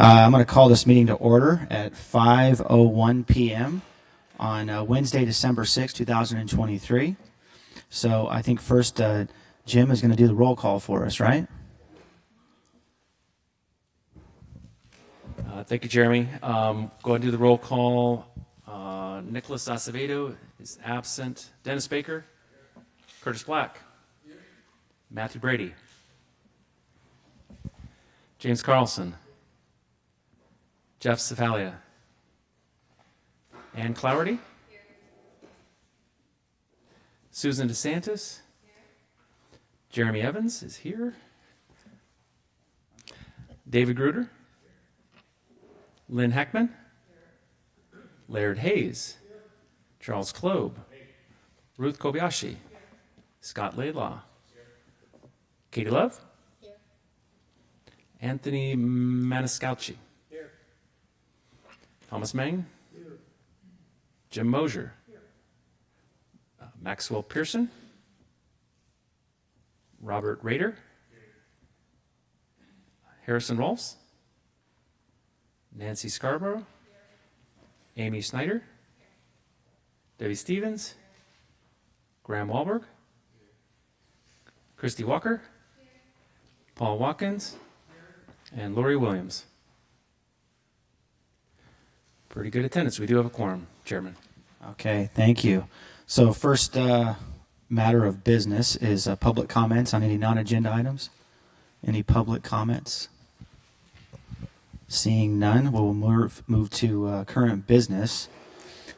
I'm going to call this meeting to order at 5:01 p.m. on Wednesday, December 6, 2023. So I think first Jim is going to do the roll call for us, right? Thank you, Jeremy. Go ahead and do the roll call. Nicholas Acevedo is absent. Dennis Baker. Curtis Black. Matthew Brady. James Carlson. Jeff Cefalia. Ann Clowerty. Susan DeSantis. Jeremy Evans is here. David Gruder. Lynn Heckman. Laird Hayes. Charles Klobe. Ruth Kobayashi. Scott Laidlaw. Katie Love. Anthony Maniscalchi. Thomas Mang. Jim Mosier. Maxwell Pearson. Robert Rader. Harrison Rolfs. Nancy Scarborough. Amy Snyder. Debbie Stevens. Graham Wahlberg. Christy Walker. Paul Watkins. And Lori Williams. Pretty good attendance. We do have a quorum, Chairman. Okay, thank you. So first matter of business is public comments on any non-agenda items. Any public comments? Seeing none, we'll move to current business.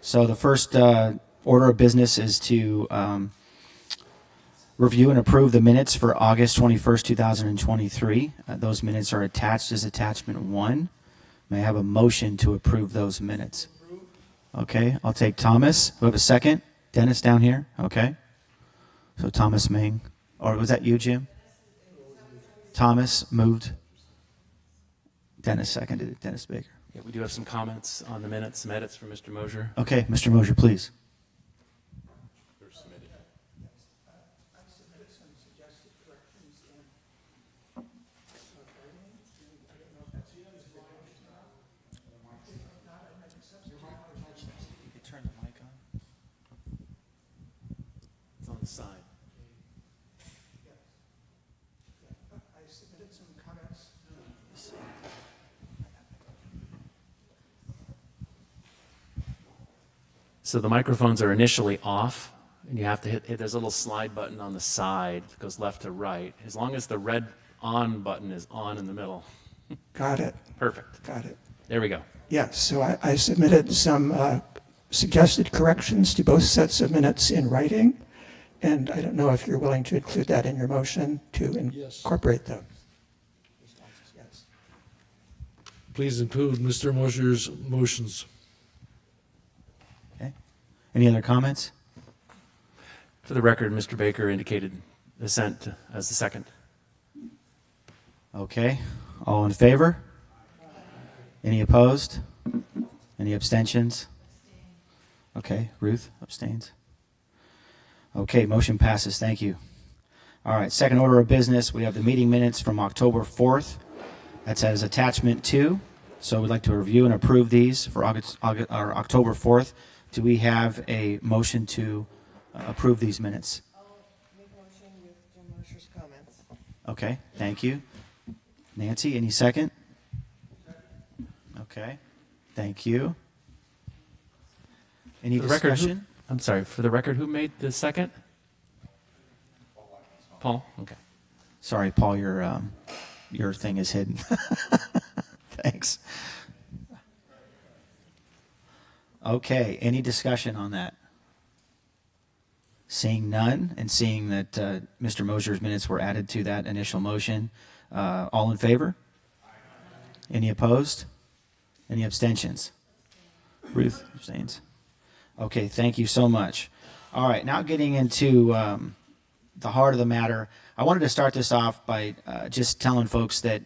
So the first order of business is to review and approve the minutes for August 21st, 2023. Those minutes are attached as attachment 1. May I have a motion to approve those minutes? Okay, I'll take Thomas. We have a second. Dennis down here. Okay. So Thomas Ming. Or was that you, Jim? Thomas moved. Dennis seconded it. Dennis Baker. Yeah, we do have some comments on the minutes, some edits from Mr. Mosier. Okay, Mr. Mosier, please. It's on the side. I submitted some comments. So the microphones are initially off, and you have to hit there's a little slide button on the side that goes left to right. As long as the red on button is on in the middle. Got it. Perfect. Got it. There we go. Yes, so I submitted some suggested corrections to both sets of minutes in writing, and I don't know if you're willing to include that in your motion to incorporate them. Yes. Please include Mr. Mosier's motions. Okay. Any other comments? For the record, Mr. Baker indicated assent as the second. Okay. All in favor? Any opposed? Any abstentions? Okay. Ruth abstains. Okay. Motion passes. Thank you. All right. Second order of business. We have the meeting minutes from October 4th. That's as attachment 2. So we'd like to review and approve these for October 4th. Do we have a motion to approve these minutes? I'll make a motion with Jim Mosher's comments. Okay. Thank you. Nancy, any second? Okay. Thank you. Any For the record, discussion? I'm sorry, for the record, who made the second? Paul? Okay. Sorry, Paul, your thing is hidden. Thanks. Okay, any discussion on that? Seeing none and seeing that Mr. Mosier's minutes were added to that initial motion, all in favor? Any opposed? Any abstentions? Ruth abstains. Okay, thank you so much. All right, now getting into the heart of the matter, I wanted to start this off by just telling folks that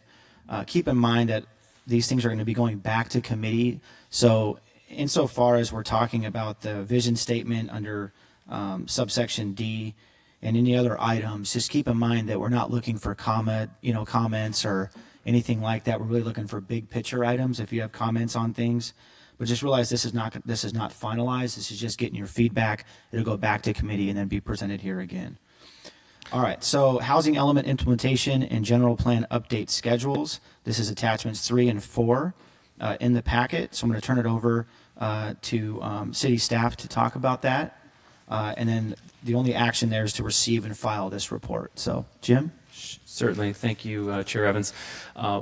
keep in mind that these things are going to be going back to committee. So insofar as we're talking about the vision statement under subsection D and any other items, just keep in mind that we're not looking for comments or anything like that. We're really looking for big picture items if you have comments on things. But just realize this is not finalized. This is just getting your feedback. It'll go back to committee and then be presented here again. All right, so housing element implementation and general plan update schedules. This is attachments 3 and 4 in the packet. So I'm going to turn it over to city staff to talk about that. And then the only action there is to receive and file this report. So, Jim? Certainly. Thank you, Chair Evans.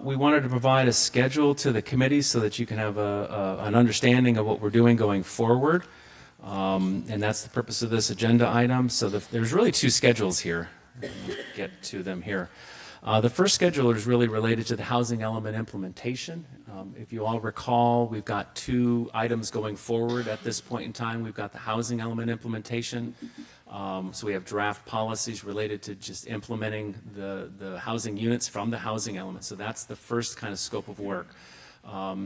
We wanted to provide a schedule to the committee so that you can have an understanding of what we're doing going forward. And that's the purpose of this agenda item. So there's really 2 schedules here. We'll get to them here. The first schedule is really related to the housing element implementation. If you all recall, we've got 2 items going forward at this point in time. We've got the housing element implementation. So we have draft policies related to just implementing the housing units from the housing element. So that's the first kind of scope of work.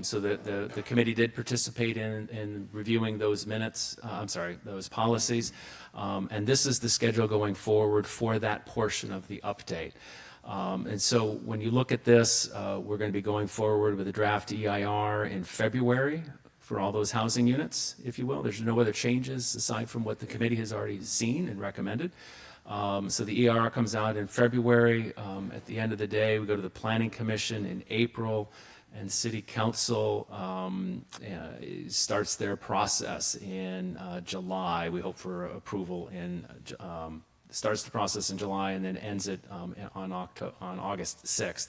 So the committee did participate in reviewing those those policies. And this is the schedule going forward for that portion of the update. And so when you look at this, we're going to be going forward with a draft EIR in February for all those housing units, if you will. There's no other changes aside from what the committee has already seen and recommended. So the EIR comes out in February. At the end of the day, we go to the Planning Commission in April, and City Council starts their process in July. We hope for approval starts the process in July and then ends it on August 6th.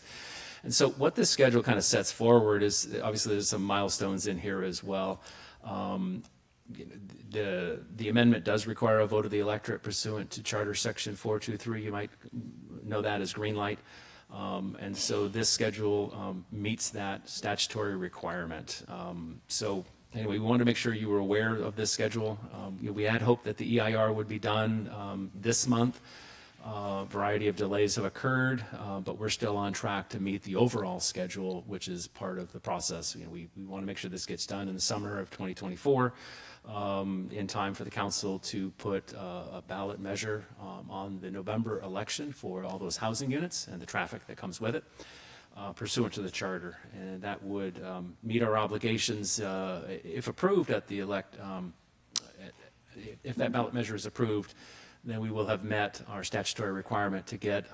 And so what this schedule kind of sets forward is, obviously there's some milestones in here as well. The amendment does require a vote of the electorate pursuant to Charter Section 423. You might know that as green light. And so this schedule meets that statutory requirement. So anyway, we wanted to make sure you were aware of this schedule. We had hoped that the EIR would be done this month. A variety of delays have occurred, but we're still on track to meet the overall schedule, which is part of the process. We want to make sure this gets done in the summer of 2024, in time for the council to put a ballot measure on the November election for all those housing units and the traffic that comes with it, pursuant to the charter. And that would meet our obligations if approved at the if that ballot measure is approved. Then we will have met our statutory requirement to get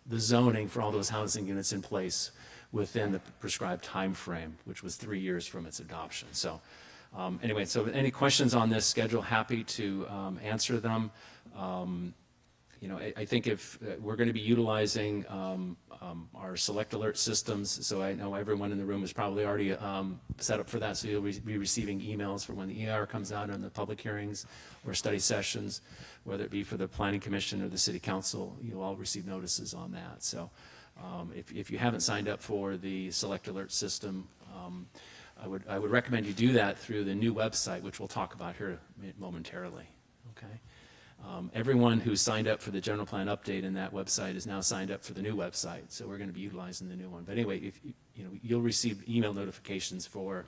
the zoning for all those housing units in place within the prescribed time frame, which was 3 years from its adoption. So anyway, so any questions on this schedule, happy to answer them. I think if we're going to be utilizing our select alert systems, so I know everyone in the room is probably already set up for that, so you'll be receiving emails for when the EIR comes out on the public hearings or study sessions, whether it be for the Planning Commission or the City Council. You'll all receive notices on that. So if you haven't signed up for the select alert system, I would recommend you do that through the new website, which we'll talk about here momentarily. Okay. Everyone who signed up for the general plan update in that website is now signed up for the new website, so we're going to be utilizing the new one. But anyway, you'll receive email notifications for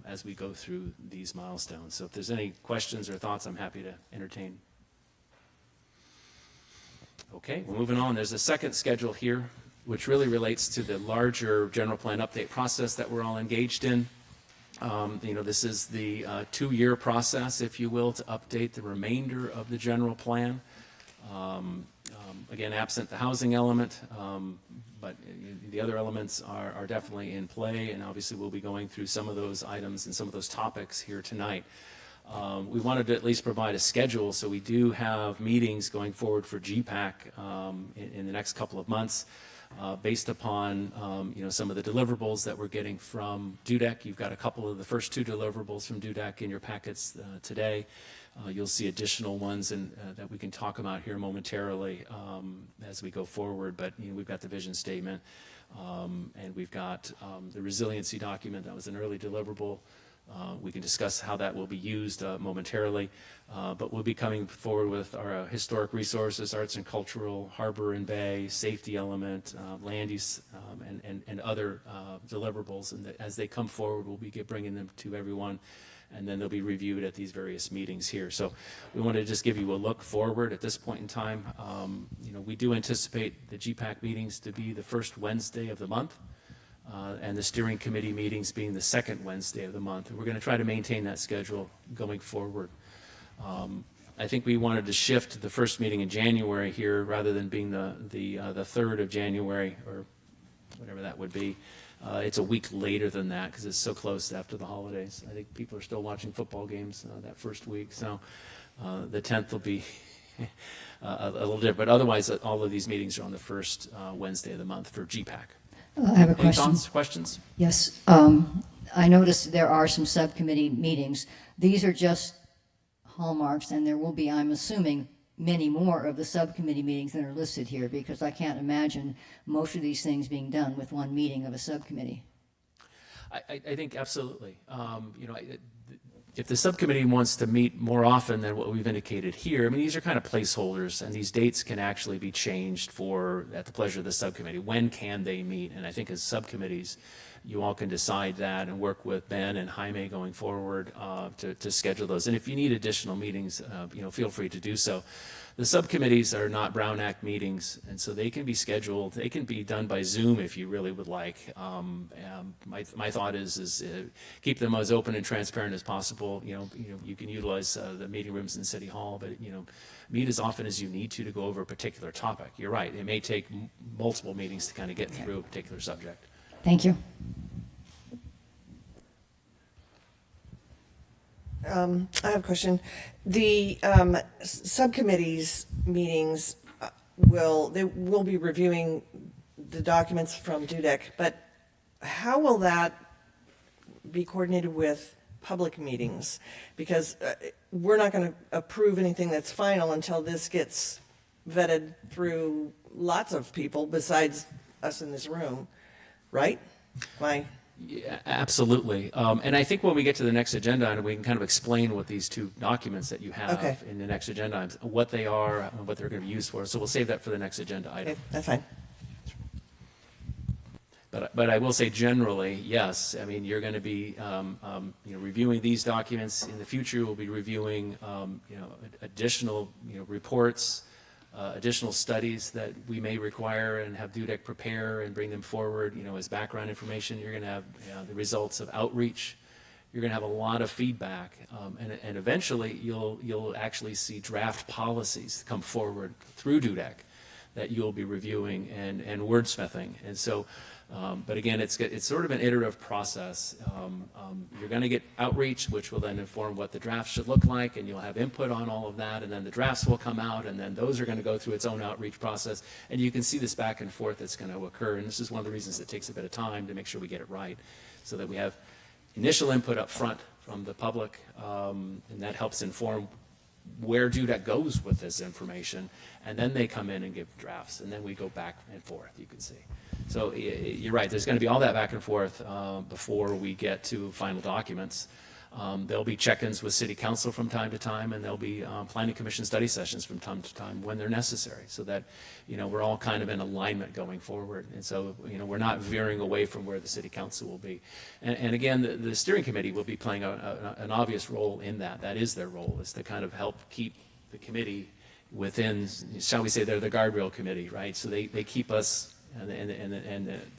as we go through these milestones. So if there's any questions or thoughts, I'm happy to entertain. Okay, well, moving on. There's a second schedule here, which really relates to the larger general plan update process that we're all engaged in. This is the 2-year process, if you will, to update the remainder of the general plan. Again, absent the housing element, but the other elements are definitely in play, and obviously we'll be going through some of those items and some of those topics here tonight. We wanted to at least provide a schedule, so we do have meetings going forward for GPAC in the next couple of months. Based upon some of the deliverables that we're getting from DUDEC. You've got a couple of the first 2 deliverables from DUDEC in your packets today. You'll see additional ones that we can talk about here momentarily as we go forward. But we've got the vision statement, and we've got the resiliency document. That was an early deliverable. We can discuss how that will be used momentarily, but we'll be coming forward with our historic resources, arts and cultural, harbor and bay, safety element, land use, and other deliverables. And as they come forward, we'll be bringing them to everyone, and then they'll be reviewed at these various meetings here. So we want to just give you a look forward at this point in time. We do anticipate the GPAC meetings to be the first Wednesday of the month. And the steering committee meetings being the second Wednesday of the month. And we're going to try to maintain that schedule going forward. I think we wanted to shift the first meeting in January here rather than being the 3rd of January or whatever that would be. It's a week later than that because it's so close after the holidays. I think people are still watching football games that first week. So the 10th will be a little different. But otherwise, all of these meetings are on the first Wednesday of the month for GPAC. I have a Any question. thoughts, questions? Yes. I noticed there are some subcommittee meetings. These are just hallmarks, and there will be, I'm assuming, many more of the subcommittee meetings that are listed here, because I can't imagine most of these things being done with one meeting of a subcommittee. I think absolutely. If the subcommittee wants to meet more often than what we've indicated here, I mean, these are kind of placeholders, and these dates can actually be changed at the pleasure of the subcommittee. When can they meet? And I think as subcommittees, you all can decide that and work with Ben and Jaime going forward to schedule those. And if you need additional meetings, feel free to do so. The subcommittees are not Brown Act meetings, and so they can be scheduled. They can be done by Zoom if you really would like. My thought is keep them as open and transparent as possible. You can utilize the meeting rooms in City Hall, but meet as often as you need to go over a particular topic. You're right; it may take multiple meetings to kind of get through a particular subject. Thank you. I have a question. The subcommittees meetings will be reviewing the documents from DUDEC, but how will that be coordinated with public meetings? Because we're not going to approve anything that's final until this gets vetted through lots of people besides us in this room, right? Yeah, absolutely. And I think when we get to the next agenda item, we can kind of explain what these two documents that you have Okay. in the next agenda items, what they are, and what they're going to be used for. So we'll save that for the next agenda item. Okay, that's fine. But I will say generally, yes. I mean, you're going to be reviewing these documents in the future. We'll be reviewing additional reports, additional studies that we may require and have DUDEC prepare and bring them forward. As background information, you're going to have the results of outreach. You're going to have a lot of feedback, and eventually you'll actually see draft policies come forward through DUDEC that you'll be reviewing and wordsmithing. And so, but again, it's sort of an iterative process. You're going to get outreach, which will then inform what the draft should look like, and you'll have input on all of that, and then the drafts will come out, and then those are going to go through its own outreach process, and you can see this back and forth that's going to occur, and this is one of the reasons it takes a bit of time to make sure we get it right, so that we have initial input up front from the public, and that helps inform where DUDEC goes with this information, and then they come in and give drafts, and then we go back and forth, you can see. So you're right, there's going to be all that back and forth before we get to final documents. There'll be check-ins with City Council from time to time, and there'll be Planning Commission study sessions from time to time when they're necessary, so that we're all kind of in alignment going forward. And so we're not veering away from where the City Council will be. And again, the steering committee will be playing an obvious role in that. That is their role, is to kind of help keep the committee within, shall we say, they're the guardrail committee, right? So they keep us and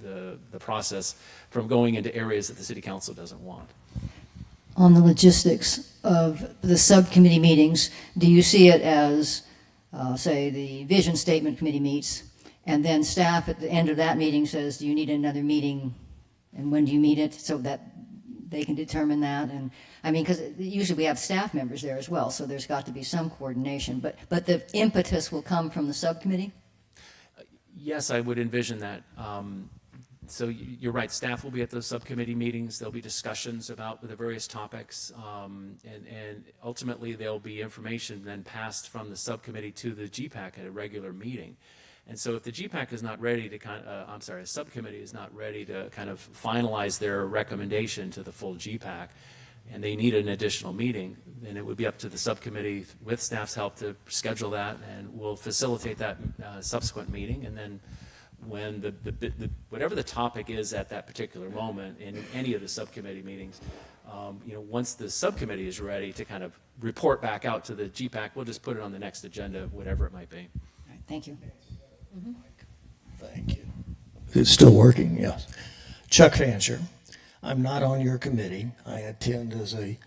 the process from going into areas that the City Council doesn't want. On the logistics of the subcommittee meetings, do you see it as, say, the vision statement committee meets, and then staff at the end of that meeting says, do you need another meeting, and when do you meet it, so that they can determine that? And I mean, because usually we have staff members there as well, so there's got to be some coordination, but the impetus will come from the subcommittee? Yes, I would envision that. So you're right, staff will be at those subcommittee meetings. There'll be discussions about the various topics, and ultimately there'll be information then passed from the subcommittee to the GPAC at a regular meeting. And so if the GPAC is not ready to a subcommittee is not ready to kind of finalize their recommendation to the full GPAC, and they need an additional meeting, then it would be up to the subcommittee with staff's help to schedule that, and we'll facilitate that subsequent meeting. And then when whatever the topic is at that particular moment in any of the subcommittee meetings, once the subcommittee is ready to kind of report back out to the GPAC, we'll just put it on the next agenda, whatever it might be. All right, thank you. Thank you. It's still working, yes. Chuck Fancher. I'm not on your committee. I attend as a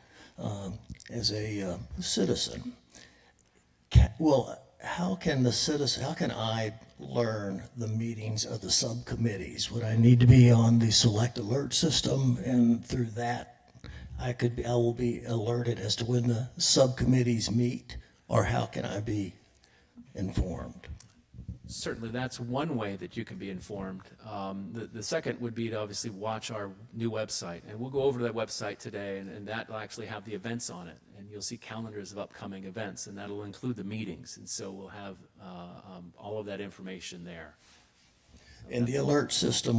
citizen. How can I learn the meetings of the subcommittees? Would I need to be on the select alert system, and through that I will be alerted as to when the subcommittees meet, or how can I be informed? Certainly, that's one way that you can be informed. The second would be to obviously watch our new website, and we'll go over to that website today, and that will actually have the events on it, and you'll see calendars of upcoming events, and that'll include the meetings, and so we'll have all of that information there. And the alert system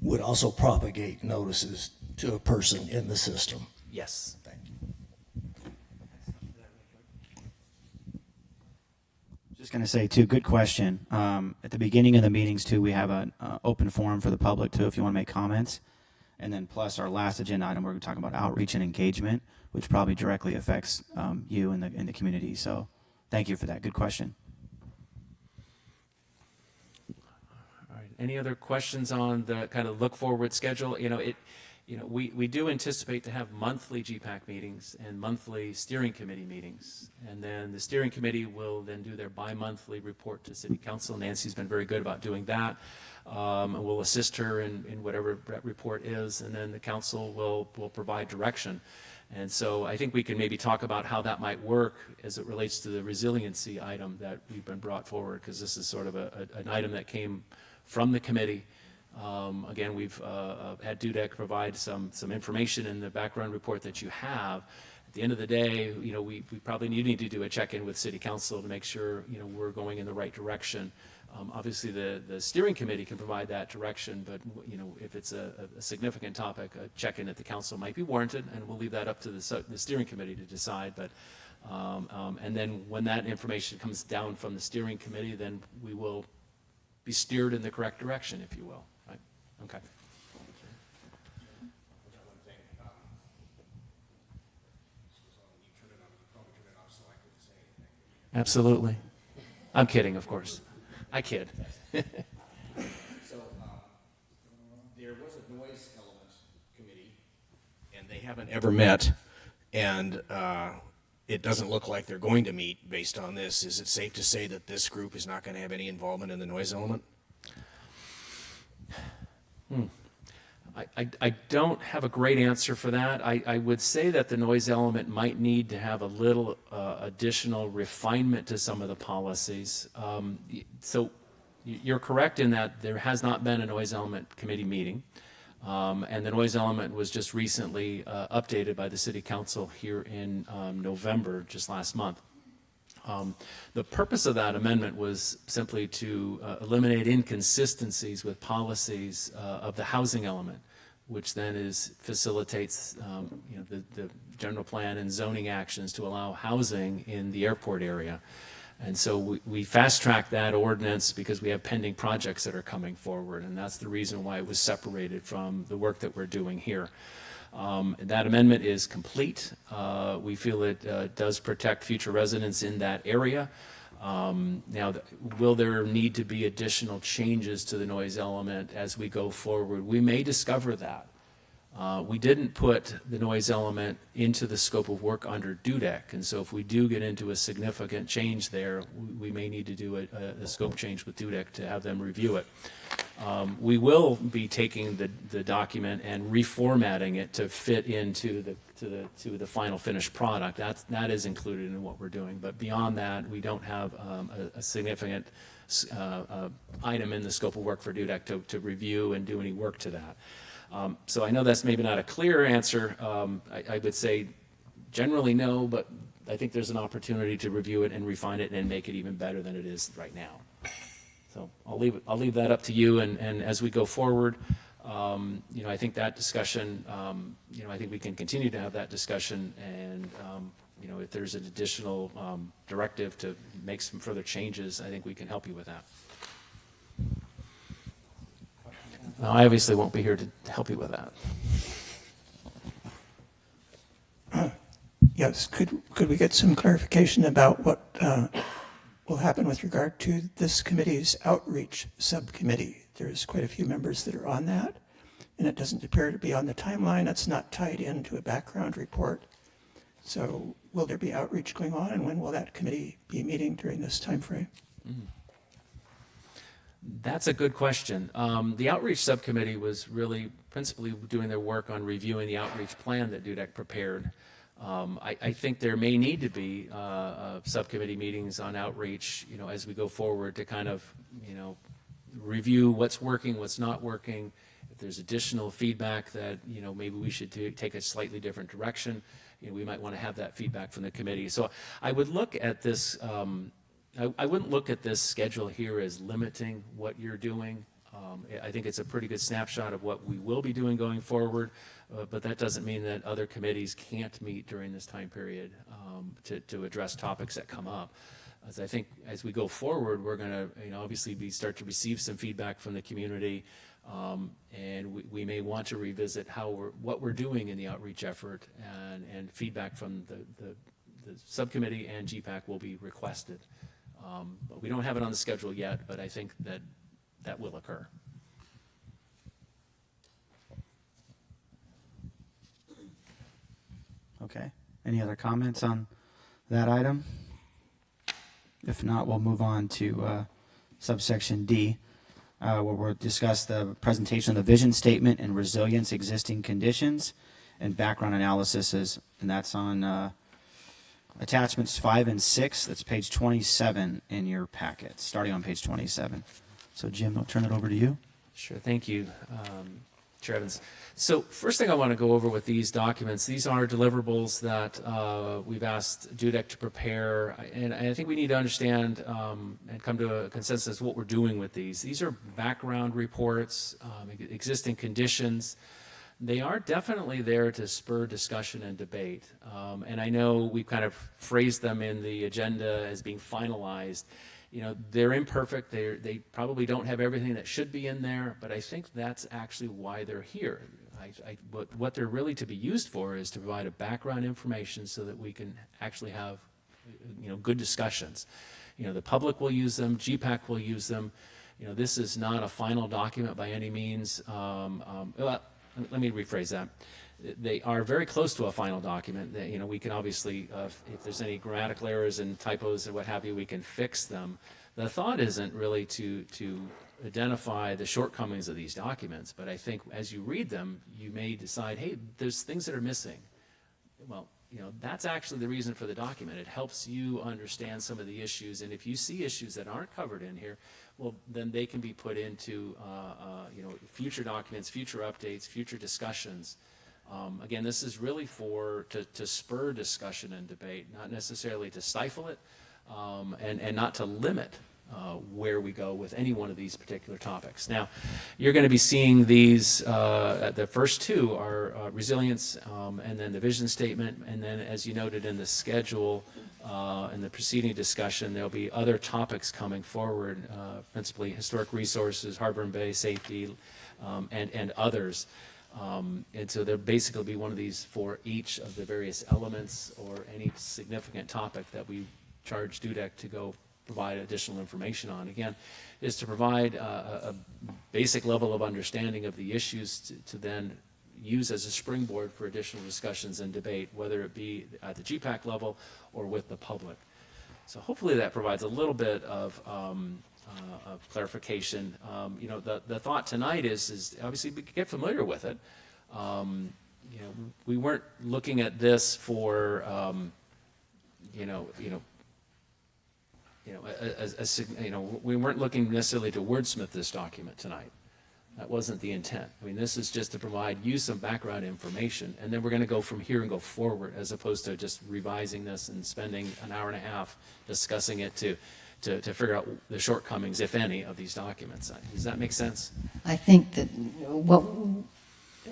would also propagate notices to a person in the system. Yes. Thank you. Just going to say, too, good question. At the beginning of the meetings, too, we have an open forum for the public, too, if you want to make comments. And then plus our last agenda item, we're talking about outreach and engagement, which probably directly affects you and the community. So thank you for that. Good question. All right. Any other questions on the kind of look forward schedule? We do anticipate to have monthly GPAC meetings and monthly steering committee meetings. And then the steering committee will then do their bi-monthly report to City Council. Nancy's been very good about doing that. And we'll assist her in whatever that report is. And then the council will provide direction. And so I think we can maybe talk about how that might work as it relates to the resiliency item that we've been brought forward, because this is sort of an item that came from the committee. Again, we've had DUDEC provide some information in the background report that you have. At the end of the day, we probably need to do a check-in with City Council to make sure we're going in the right direction. Obviously, the steering committee can provide that direction, but if it's a significant topic, a check-in at the council might be warranted, and we'll leave that up to the steering committee to decide. But and then when that information comes down from the steering committee, then we will be steered in the correct direction, if you will. Right? Okay. Absolutely. I'm kidding, of course. I kid. So there was a noise element committee, and they haven't ever met, and it doesn't look like they're going to meet based on this. Is it safe to say that this group is not going to have any involvement in the noise element? I don't have a great answer for that. I would say that the noise element might need to have a little additional refinement to some of the policies. So you're correct in that there has not been a noise element committee meeting. And the noise element was just recently updated by the City Council here in November, just last month. The purpose of that amendment was simply to eliminate inconsistencies with policies of the housing element, which then facilitates the general plan and zoning actions to allow housing in the airport area. And so we fast-tracked that ordinance because we have pending projects that are coming forward, and that's the reason why it was separated from the work that we're doing here. That amendment is complete. We feel it does protect future residents in that area. Now, will there need to be additional changes to the noise element as we go forward? We may discover that. We didn't put the noise element into the scope of work under DUDEC, and so if we do get into a significant change there, we may need to do a scope change with DUDEC to have them review it. We will be taking the document and reformatting it to fit into the final finished product. That is included in what we're doing, but beyond that, we don't have a significant item in the scope of work for DUDEC to review and do any work to that. So I know that's maybe not a clear answer. I would say generally no, but I think there's an opportunity to review it and refine it and make it even better than it is right now. So I'll leave that up to you, and as we go forward, You know, I think that discussion, you know, I think we can continue to have that discussion, and, you know, if there's an additional directive to make some further changes, I think we can help you with that. Now, I obviously won't be here to help you with that. Yes, could we get some clarification about what will happen with regard to this committee's outreach subcommittee? There's quite a few members that are on that, and it doesn't appear to be on the timeline. It's not tied into a background report. So will there be outreach going on, and when will that committee be meeting during this time frame? That's a good question. The outreach subcommittee was really principally doing their work on reviewing the outreach plan that DUDEC prepared. I think there may need to be subcommittee meetings on outreach, you know, as we go forward to kind of, you know, review what's working, what's not working. If there's additional feedback that, you know, maybe we should take a slightly different direction, you know, we might want to have that feedback from the committee. So I would look at this, I wouldn't look at this schedule here as limiting what you're doing. I think it's a pretty good snapshot of what we will be doing going forward, but that doesn't mean that other committees can't meet during this time period to address topics that come up. As I think as we go forward, we're going to, you know, obviously start to receive some feedback from the community, and we may want to revisit what we're doing in the outreach effort, and feedback from the subcommittee and GPAC will be requested. But we don't have it on the schedule yet, but I think that will occur. Okay. Any other comments on that item? If not, we'll move on to subsection D, where we'll discuss the presentation of the vision statement and resilience existing conditions and background analysis, and that's on attachments 5 and 6. That's page 27 in your packet, starting on page 27. So Jim, I'll turn it over to you. Sure, thank you, Chair Evans. So first thing I want to go over with these documents, these are deliverables that we've asked DUDEC to prepare, and I think we need to understand and come to a consensus what we're doing with these. These are background reports, existing conditions. They are definitely there to spur discussion and debate, and I know we've kind of phrased them in the agenda as being finalized. You know, they're imperfect. They probably don't have everything that should be in there, but I think that's actually why they're here. What they're really to be used for is to provide a background information so that we can actually have, you know, good discussions. You know, the public will use them, GPAC will use them. You know, this is not a final document by any means. Well, let me rephrase that. They are very close to a final document. You know, we can obviously, if there's any grammatical errors and typos and what have you, we can fix them. The thought isn't really to identify the shortcomings of these documents, but I think as you read them, you may decide, hey, there's things that are missing. Well, you know, that's actually the reason for the document. It helps you understand some of the issues, and if you see issues that aren't covered in here, well, then they can be put into, you know, future documents, future updates, future discussions. Again, this is really to spur discussion and debate, not necessarily to stifle it, and not to limit where we go with any one of these particular topics. Now, you're going to be seeing these, the first two are resilience, and then the vision statement, and then as you noted in the schedule, in the preceding discussion, there'll be other topics coming forward, principally historic resources, harbor and bay safety, and others. And so there'll basically be one of these for each of the various elements or any significant topic that we charge DUDEC to go provide additional information on. Again, is to provide a basic level of understanding of the issues to then use as a springboard for additional discussions and debate, whether it be at the GPAC level or with the public. So hopefully that provides a little bit of clarification. You know, the thought tonight is obviously we get familiar with it. You know, we weren't looking at this for we weren't looking necessarily to wordsmith this document tonight. That wasn't the intent. I mean, this is just to provide you some background information, and then we're going to go from here and go forward, as opposed to just revising this and spending an hour and a half discussing it to to figure out the shortcomings, if any, of these documents. Does that make sense? I think that what,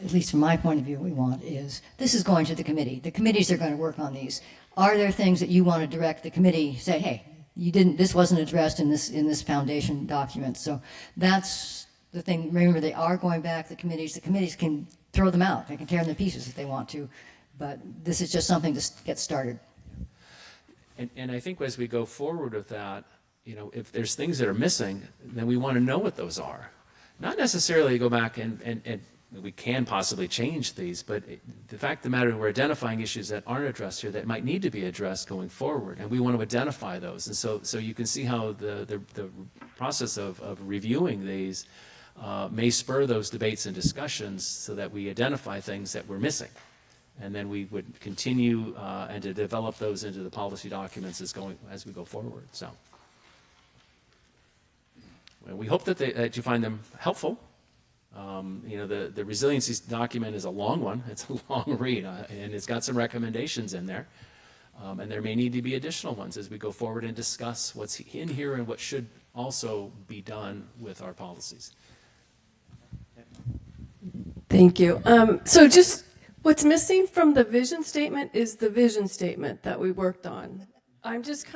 at least from my point of view, we want is, this is going to the committee. The committees are going to work on these. Are there things that you want to direct the committee, say, hey, this wasn't addressed in this foundation document? So that's the thing. Remember, they are going back to the committees. The committees can throw them out. They can tear them to pieces if they want to. But this is just something to get started. And I think as we go forward with that, if there's things that are missing, then we want to know what those are. Not necessarily go back and we can possibly change these, but the fact of the matter, we're identifying issues that aren't addressed here that might need to be addressed going forward, and we want to identify those. And so you can see how the process of reviewing these may spur those debates and discussions so that we identify things that we're missing. And then we would continue and to develop those into the policy documents as we go forward. So well, we hope that you find them helpful. The resiliency document is a long one. It's a long read, and it's got some recommendations in there. And there may need to be additional ones as we go forward and discuss what's in here and what should also be done with our policies. Thank you. So just what's missing from the vision statement is the vision statement that we worked on. I'm just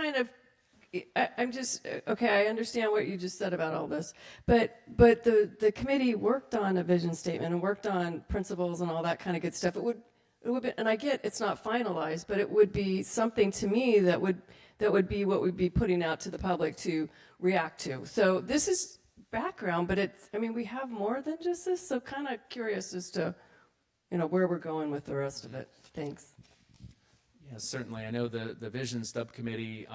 okay, I understand what you just said about all this, but the committee worked on a vision statement and worked on principles and all that kind of good stuff. It would be, and I get it's not finalized, but it would be something to me that would be what we'd be putting out to the public to react to. So this is background, but we have more than just this, so kind of curious as to, where we're going with the rest of it. Thanks. Yes, certainly. I know the Vision Subcommittee,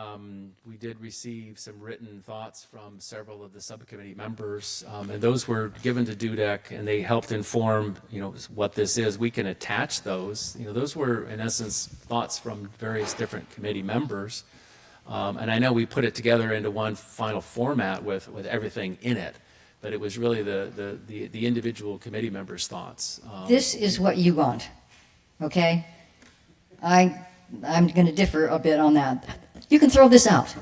we did receive some written thoughts from several of the subcommittee members, and those were given to DUDEC, and they helped inform, what this is. We can attach those. Those were, in essence, thoughts from various different committee members, and I know we put it together into one final format with everything in it, but it was really the individual committee members' thoughts. This is what you want, okay? I'm going to differ a bit on that. You can throw this out.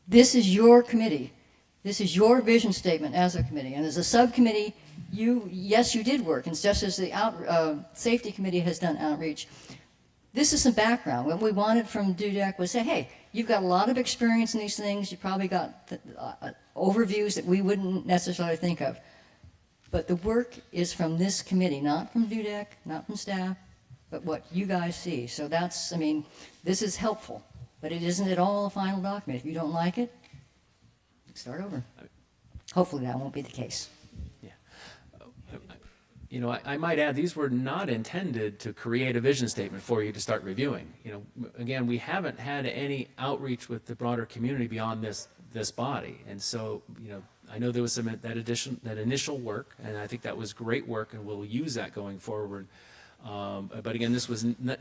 This is your committee. This is your vision statement as a committee. And as a subcommittee, yes, you did work. And just as the safety committee has done outreach, this is some background. What we wanted from DUDEC was say, hey, you've got a lot of experience in these things. You probably got overviews that we wouldn't necessarily think of. But the work is from this committee, not from DUDEC, not from staff, but what you guys see. So that's, this is helpful, but it isn't at all a final document. If you don't like it, start over. Hopefully that won't be the case. Yeah. I might add, these were not intended to create a vision statement for you to start reviewing. Again, we haven't had any outreach with the broader community beyond this body. And so, I know there was some that initial work, and I think that was great work, and we'll use that going forward. But again,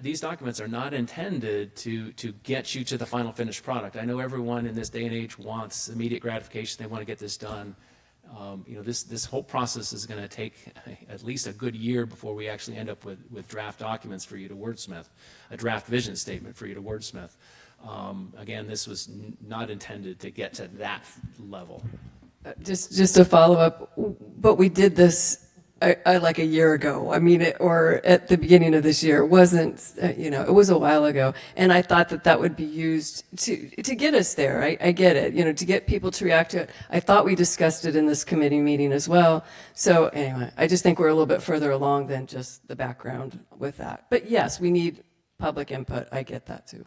these documents are not intended to get you to the final finished product. I know everyone in this day and age wants immediate gratification. They want to get this done. This whole process is going to take at least a good year before we actually end up with draft documents for you to wordsmith, a draft vision statement for you to wordsmith. Again, this was not intended to get to that level. Just to follow up, but we did this like a year ago. Or at the beginning of this year. It wasn't, it was a while ago. And I thought that would be used to get us there. I get it, to get people to react to it. I thought we discussed it in this committee meeting as well. So anyway, I just think we're a little bit further along than just the background with that. But yes, we need public input. I get that too.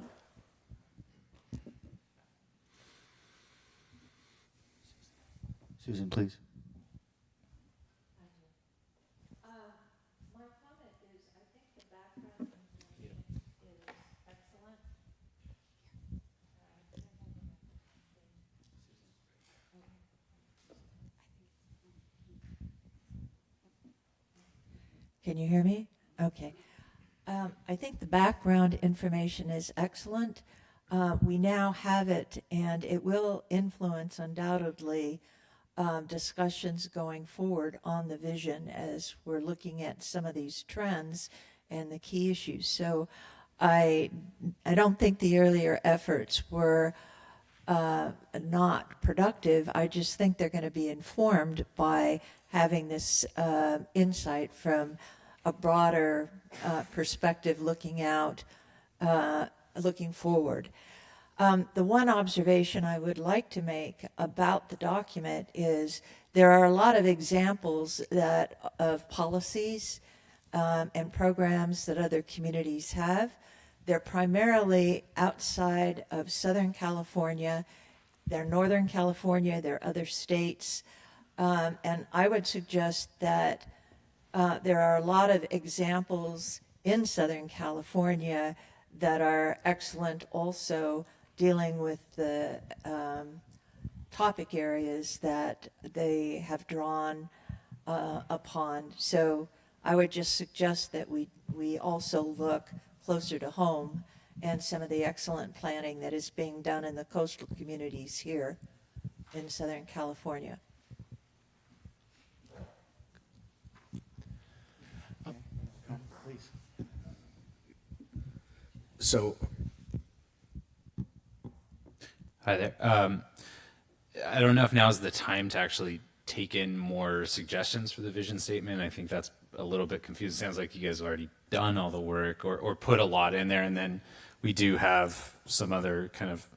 Susan, please. My comment is, I think the background information is excellent. Can you hear me? Okay. I think the background information is excellent. We now have it, and it will influence undoubtedly discussions going forward on the vision as we're looking at some of these trends and the key issues. So I don't think the earlier efforts were not productive. I just think they're going to be informed by having this insight from a broader perspective, looking out, looking forward. The one observation I would like to make about the document is there are a lot of examples of policies and programs that other communities have. They're primarily outside of Southern California. They're Northern California. They're other states. And I would suggest that there are a lot of examples in Southern California that are excellent also, dealing with the topic areas that they have drawn upon. So I would just suggest that we also look closer to home and some of the excellent planning that is being done in the coastal communities here in Southern California. So, Hi there. I don't know if now is the time to actually take in more suggestions for the vision statement. I think that's a little bit confusing. Sounds like you guys have already done all the work or put a lot in there, and then we do have some other kind of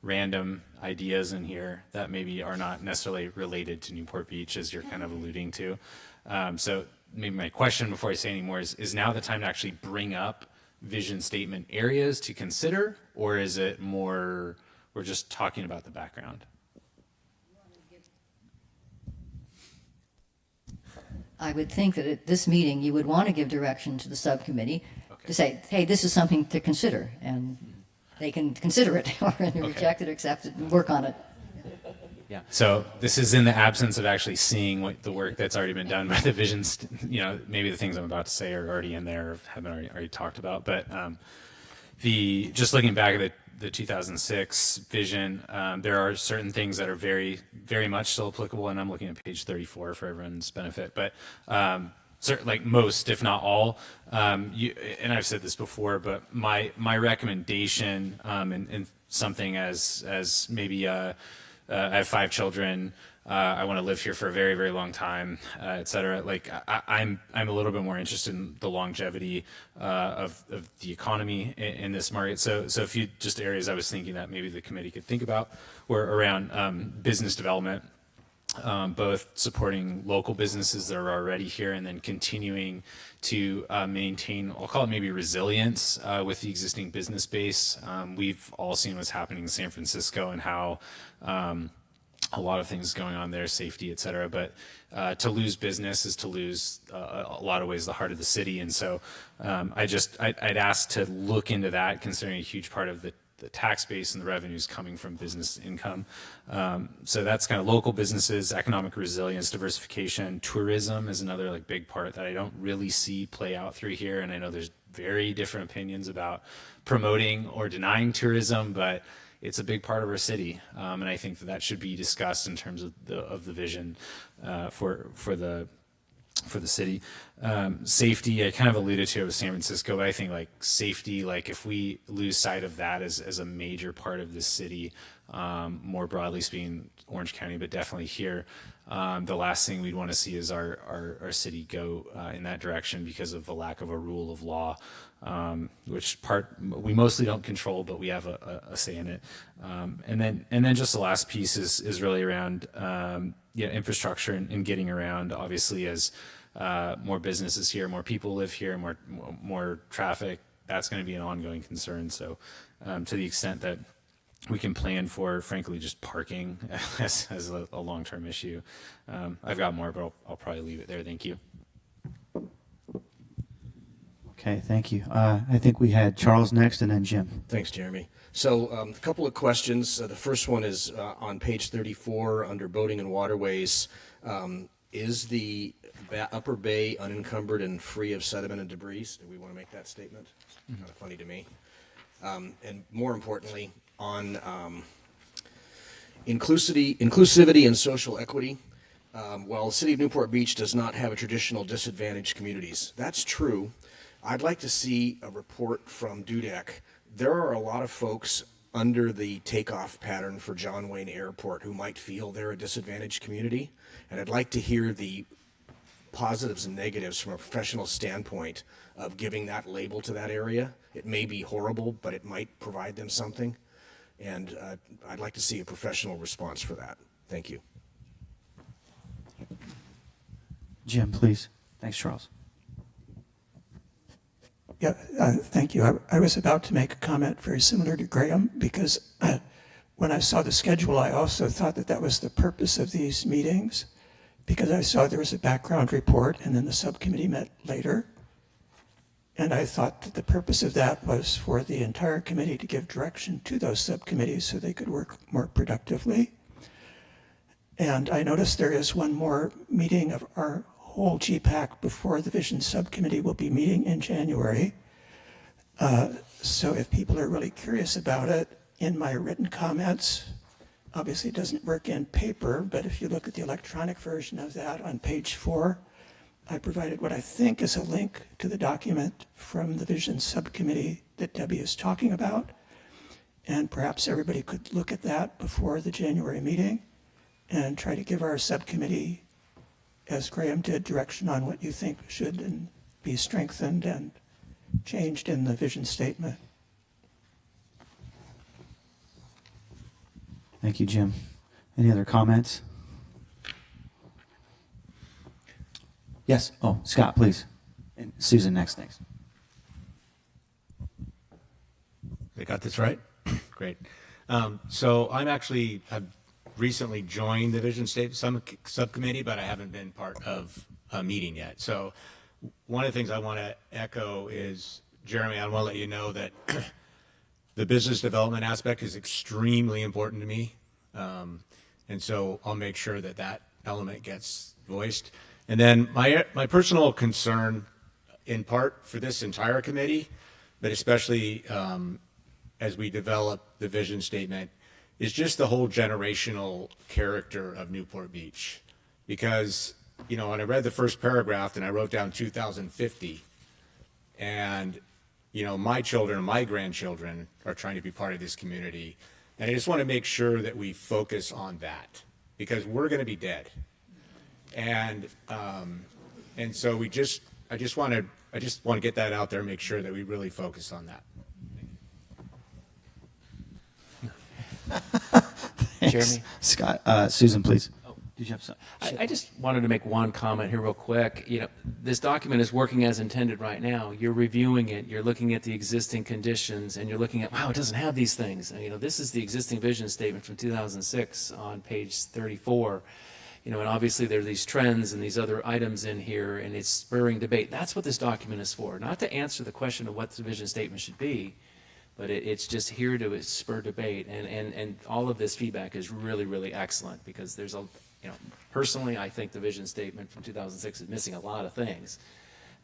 random ideas in here that maybe are not necessarily related to Newport Beach, as you're kind of alluding to. So maybe my question before I say any more is now the time to actually bring up vision statement areas to consider, or is it more we're just talking about the background? I would think that at this meeting, you would want to give direction to the subcommittee to say, hey, this is something to consider, and they can consider it or reject it, accept it, and work on it. Yeah. So this is in the absence of actually seeing what the work that's already been done by the visions. Maybe the things I'm about to say are already in there or have been already talked about. But just looking back at the 2006 vision, there are certain things that are very, very much still applicable. And I'm looking at page 34 for everyone's benefit. But like most, if not all, and I've said this before, but my recommendation and something as maybe I have 5 children. I want to live here for a very, very long time, et cetera. Like I'm a little bit more interested in the longevity of the economy in this market. So a few just areas I was thinking that maybe the committee could think about were around business development, both supporting local businesses that are already here and then continuing to maintain, I'll call it maybe resilience with the existing business base. We've all seen what's happening in San Francisco and how a lot of things going on there, safety, et cetera. But to lose business is to lose a lot of ways the heart of the city. And so I'd ask to look into that, considering a huge part of the tax base and the revenues coming from business income. So that's kind of local businesses, economic resilience, diversification. Tourism is another like big part that I don't really see play out through here. And I know there's very different opinions about promoting or denying tourism, but it's a big part of our city. And I think that should be discussed in terms of the vision for the city. Safety, I kind of alluded to it with San Francisco, but I think like safety, like if we lose sight of that as a major part of the city, more broadly speaking, Orange County, but definitely here, the last thing we'd want to see is our city go in that direction because of the lack of a rule of law, which we mostly don't control, but we have a say in it. And then just the last piece is really around infrastructure and getting around. Obviously, as more businesses here, more people live here, more traffic, that's going to be an ongoing concern. So to the extent that we can plan for, frankly, just parking as a long-term issue. I've got more, but I'll probably leave it there. Thank you. Okay, thank you. I think we had Charles next and then Jim. thanks, Jeremy. So a couple of questions. The first one is on page 34 under boating and waterways. Is the upper bay unencumbered and free of sediment and debris? Do we want to make that statement? It's kind of funny to me. And more importantly, on inclusivity and social equity. While the city of Newport Beach does not have a traditional disadvantaged communities, that's true. I'd like to see a report from DUDEC. There are a lot of folks under the takeoff pattern for John Wayne Airport who might feel they're a disadvantaged community. And I'd like to hear the positives and negatives from a professional standpoint of giving that label to that area. It may be horrible, but it might provide them something. And I'd like to see a professional response for that. Thank you. Jim, please. Thanks, Charles. Yeah, thank you. I was about to make a comment very similar to Graham because when I saw the schedule, I also thought that that was the purpose of these meetings because I saw there was a background report and then the subcommittee met later. And I thought that the purpose of that was for the entire committee to give direction to those subcommittees so they could work more productively. And I noticed there is one more meeting of our whole GPAC before the Vision Subcommittee will be meeting in January. So if people are really curious about it, in my written comments, obviously it doesn't work in paper, but if you look at the electronic version of that on page 4, I provided what I think is a link to the document from the Vision Subcommittee that Debbie is talking about. And perhaps everybody could look at that before the January meeting and try to give our subcommittee, as Graham did, direction on what you think should be strengthened and changed in the vision statement. Thank you, Jim. Any other comments? Yes. Oh, Scott, please. And Susan next. Thanks. I got this right? Great. So I've recently joined the Vision Statement Subcommittee, but I haven't been part of a meeting yet. So one of the things I want to echo is, Jeremy, I want to let you know that the business development aspect is extremely important to me. And so I'll make sure that that element gets voiced. And then my personal concern, in part for this entire committee, but especially as we develop the vision statement, is just the whole generational character of Newport Beach. Because, when I read the first paragraph and I wrote down 2050, and, my children and my grandchildren are trying to be part of this community. And I just want to make sure that we focus on that, because we're going to be dead. And so I just want to get that out there, make sure that we really focus on that. Thanks. Jeremy? Scott, Susan, please. Oh, did you have something? I just wanted to make one comment here real quick. This document is working as intended right now. You're reviewing it, you're looking at the existing conditions, and you're looking at, wow, it doesn't have these things. And, this is the existing vision statement from 2006 on page 34. And obviously there are these trends and these other items in here, and it's spurring debate. That's what this document is for, not to answer the question of what the vision statement should be, but it's just here to spur debate. And all of this feedback is really, really excellent, because there's personally, I think the vision statement from 2006 is missing a lot of things.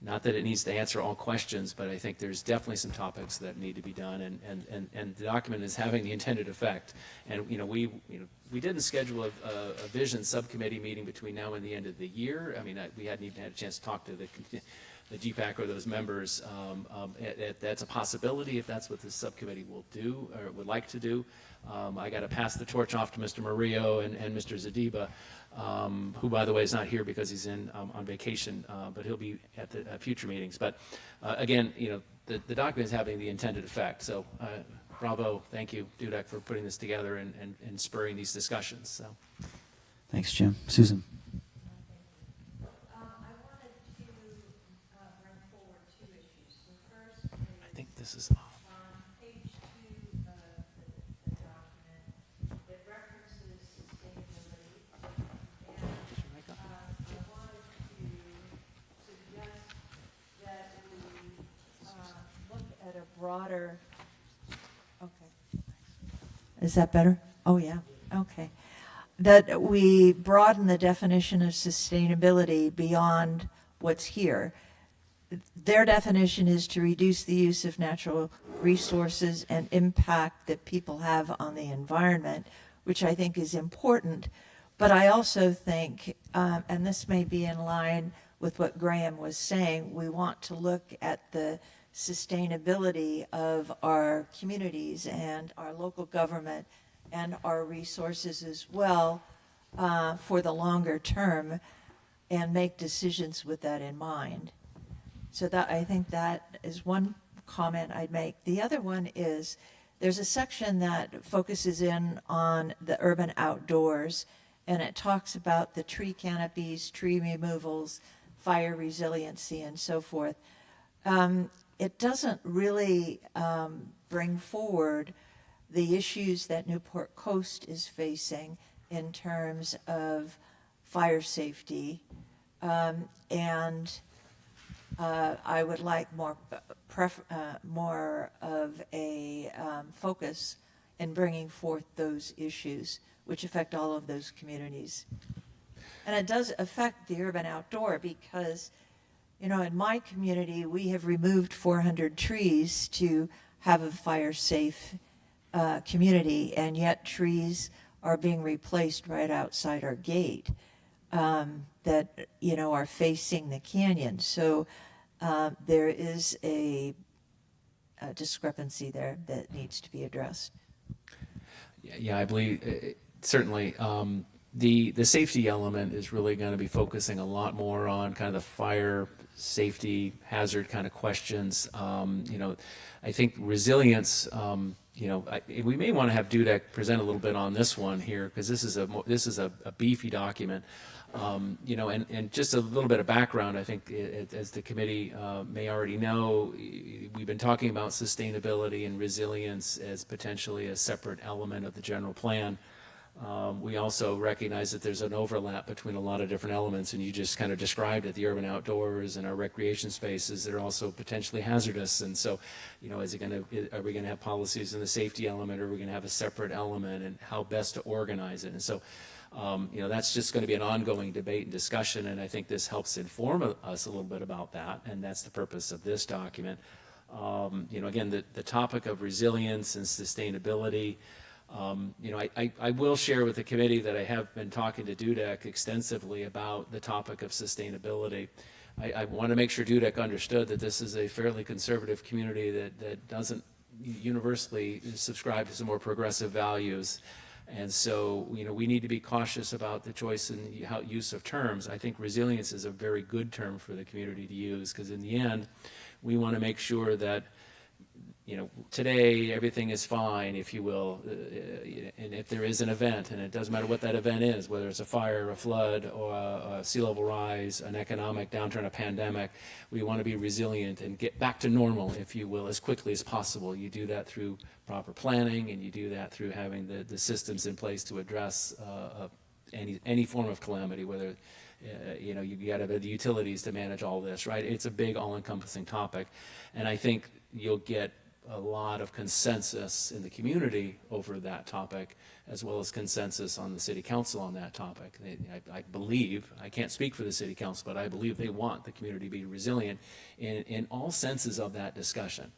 Not that it needs to answer all questions, but I think there's definitely some topics that need to be done, and the document is having the intended effect. And we didn't schedule a vision subcommittee meeting between now and the end of the year. I mean, we hadn't even had a chance to talk to the GPAC or those members. That's a possibility if that's what this subcommittee will do or would like to do. I got to pass the torch off to Mr. Murillo and Mr. Zadiba, who, by the way, is not here because he's on vacation, but he'll be at the future meetings. But again, the document is having the intended effect. So bravo, thank you, Dudek, for putting this together and spurring these discussions. So. Thanks, Jim. Susan. I think this is on page 2 of the document, it references sustainability. And I wanted to suggest that we look at a broader, okay. Is that better? Oh, yeah. Okay. That we broaden the definition of sustainability beyond what's here. Their definition is to reduce the use of natural resources and impact that people have on the environment, which I think is important. But I also think, and this may be in line with what Graham was saying, we want to look at the sustainability of our communities and our local government and our resources as well for the longer term, and make decisions with that in mind. So that, I think that is one comment I'd make. The other one is there's a section that focuses in on the urban outdoors, and it talks about the tree canopies, tree removals, fire resiliency, and so forth. It doesn't really bring forward the issues that Newport Coast is facing in terms of fire safety, and I would like more of a focus in bringing forth those issues, which affect all of those communities. And it does affect the urban outdoor because, you know, in my community, we have removed 400 trees to have a fire-safe community, and yet trees are being replaced right outside our gate that, you know, are facing the canyon. So there is a discrepancy there that needs to be addressed. Yeah, I believe certainly the safety element is really going to be focusing a lot more on kind of the fire safety hazard kind of questions. You know, I think resilience. You know, we may want to have Dudek present a little bit on this one here because this is a beefy document. You know, and just a little bit of background, I think, as the committee may already know, we've been talking about sustainability and resilience as potentially a separate element of the general plan. We also recognize that there's an overlap between a lot of different elements, and you just kind of described it, the urban outdoors and our recreation spaces that are also potentially hazardous. And so, you know, are we going to have policies in the safety element, or are we going to have a separate element, and how best to organize it? And so, you know, that's just going to be an ongoing debate and discussion, and I think this helps inform us a little bit about that, and that's the purpose of this document. You know, again, the topic of resilience and sustainability. You know, I will share with the committee that I have been talking to Dudek extensively about the topic of sustainability. I want to make sure Dudek understood that this is a fairly conservative community that doesn't universally subscribe to some more progressive values. And so, you know, we need to be cautious about the choice and use of terms. I think resilience is a very good term for the community to use because in the end, we want to make sure that, you know, today everything is fine, if you will, and if there is an event, and it doesn't matter what that event is, whether it's a fire, a flood, or a sea level rise, an economic downturn, a pandemic, we want to be resilient and get back to normal, if you will, as quickly as possible. You do that through proper planning, and you do that through having the systems in place to address any form of calamity, whether you know, you got to have the utilities to manage all this, right? It's a big, all-encompassing topic, and I think you'll get a lot of consensus in the community over that topic, as well as consensus on the city council on that topic. I believe, I can't speak for the city council, but I believe they want the community to be resilient in all senses of that discussion.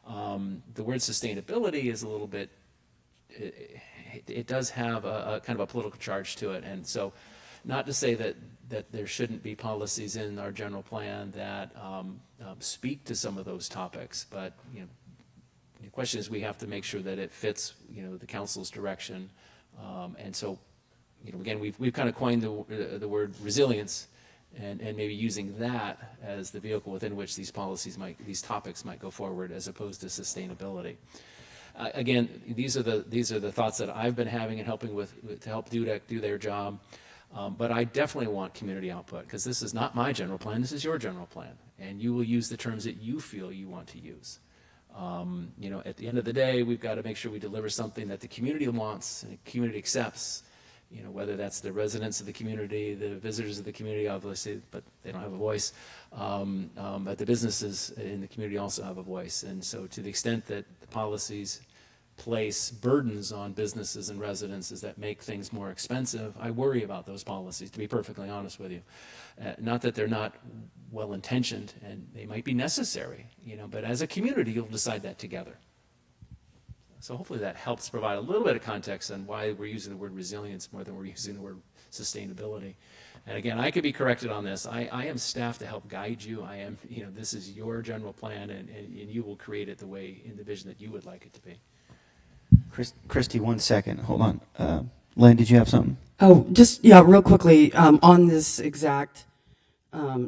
The word sustainability is a little bit, it does have a kind of a political charge to it, and so not to say that there shouldn't be policies in our general plan that speak to some of those topics, but you know, the question is we have to make sure that it fits, you know, the council's direction, and so, you know, again, we've kind of coined the word resilience, and maybe using that as the vehicle within which these topics might go forward, as opposed to sustainability. Again, these are the thoughts that I've been having and helping to help Dudek do their job. But I definitely want community output, because this is not my general plan, this is your general plan, and you will use the terms that you feel you want to use. You know, at the end of the day, we've got to make sure we deliver something that the community wants and the community accepts, you know, whether that's the residents of the community, the visitors of the community, obviously, but they don't have a voice, but the businesses in the community also have a voice. And so to the extent that the policies place burdens on businesses and residences that make things more expensive, I worry about those policies, to be perfectly honest with you. Not that they're not well-intentioned, and they might be necessary, you know, but as a community, you'll decide that together. So hopefully that helps provide a little bit of context on why we're using the word resilience more than we're using the word sustainability. And again, I could be corrected on this. I am staff to help guide you. I am, this is your general plan, and you will create it the way, in the vision that you would like it to be. Christy, 1 second. Hold on. Lynn, did you have something? Oh, just, yeah, real quickly, on this exact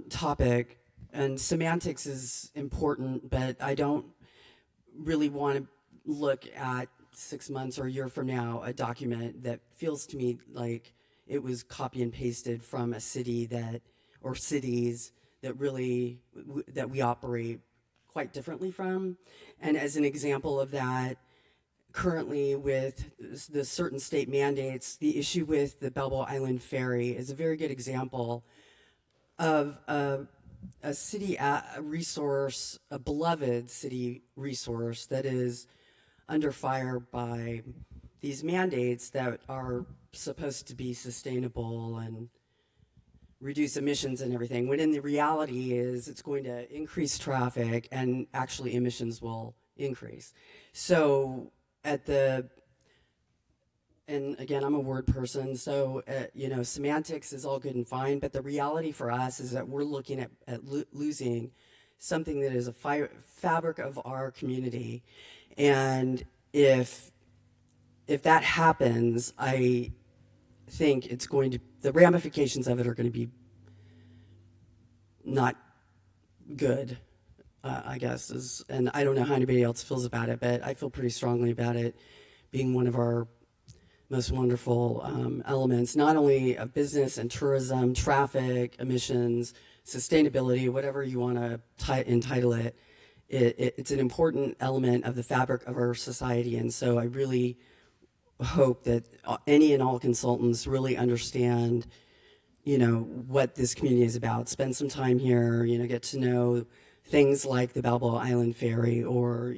topic, and semantics is important, but I don't really want to look at 6 months or a year from now a document that feels to me like it was copy and pasted from a city or cities that really, that we operate quite differently from. And as an example of that, currently with the certain state mandates, the issue with the Balboa Island Ferry is a very good example of a city resource, a beloved city resource that is under fire by these mandates that are supposed to be sustainable and reduce emissions and everything, when in the reality is it's going to increase traffic and actually emissions will increase. So and again, I'm a word person, so semantics is all good and fine, but the reality for us is that we're looking at losing something that is a fabric of our community. And if that happens, I think the ramifications of it are going to be not good, I guess, and I don't know how anybody else feels about it, but I feel pretty strongly about it being one of our most wonderful elements, not only of business and tourism, traffic, emissions, sustainability, whatever you want to entitle it. It's an important element of the fabric of our society, and so I really hope that any and all consultants really understand, what this community is about. Spend some time here, get to know things like the Balboa Island Ferry, or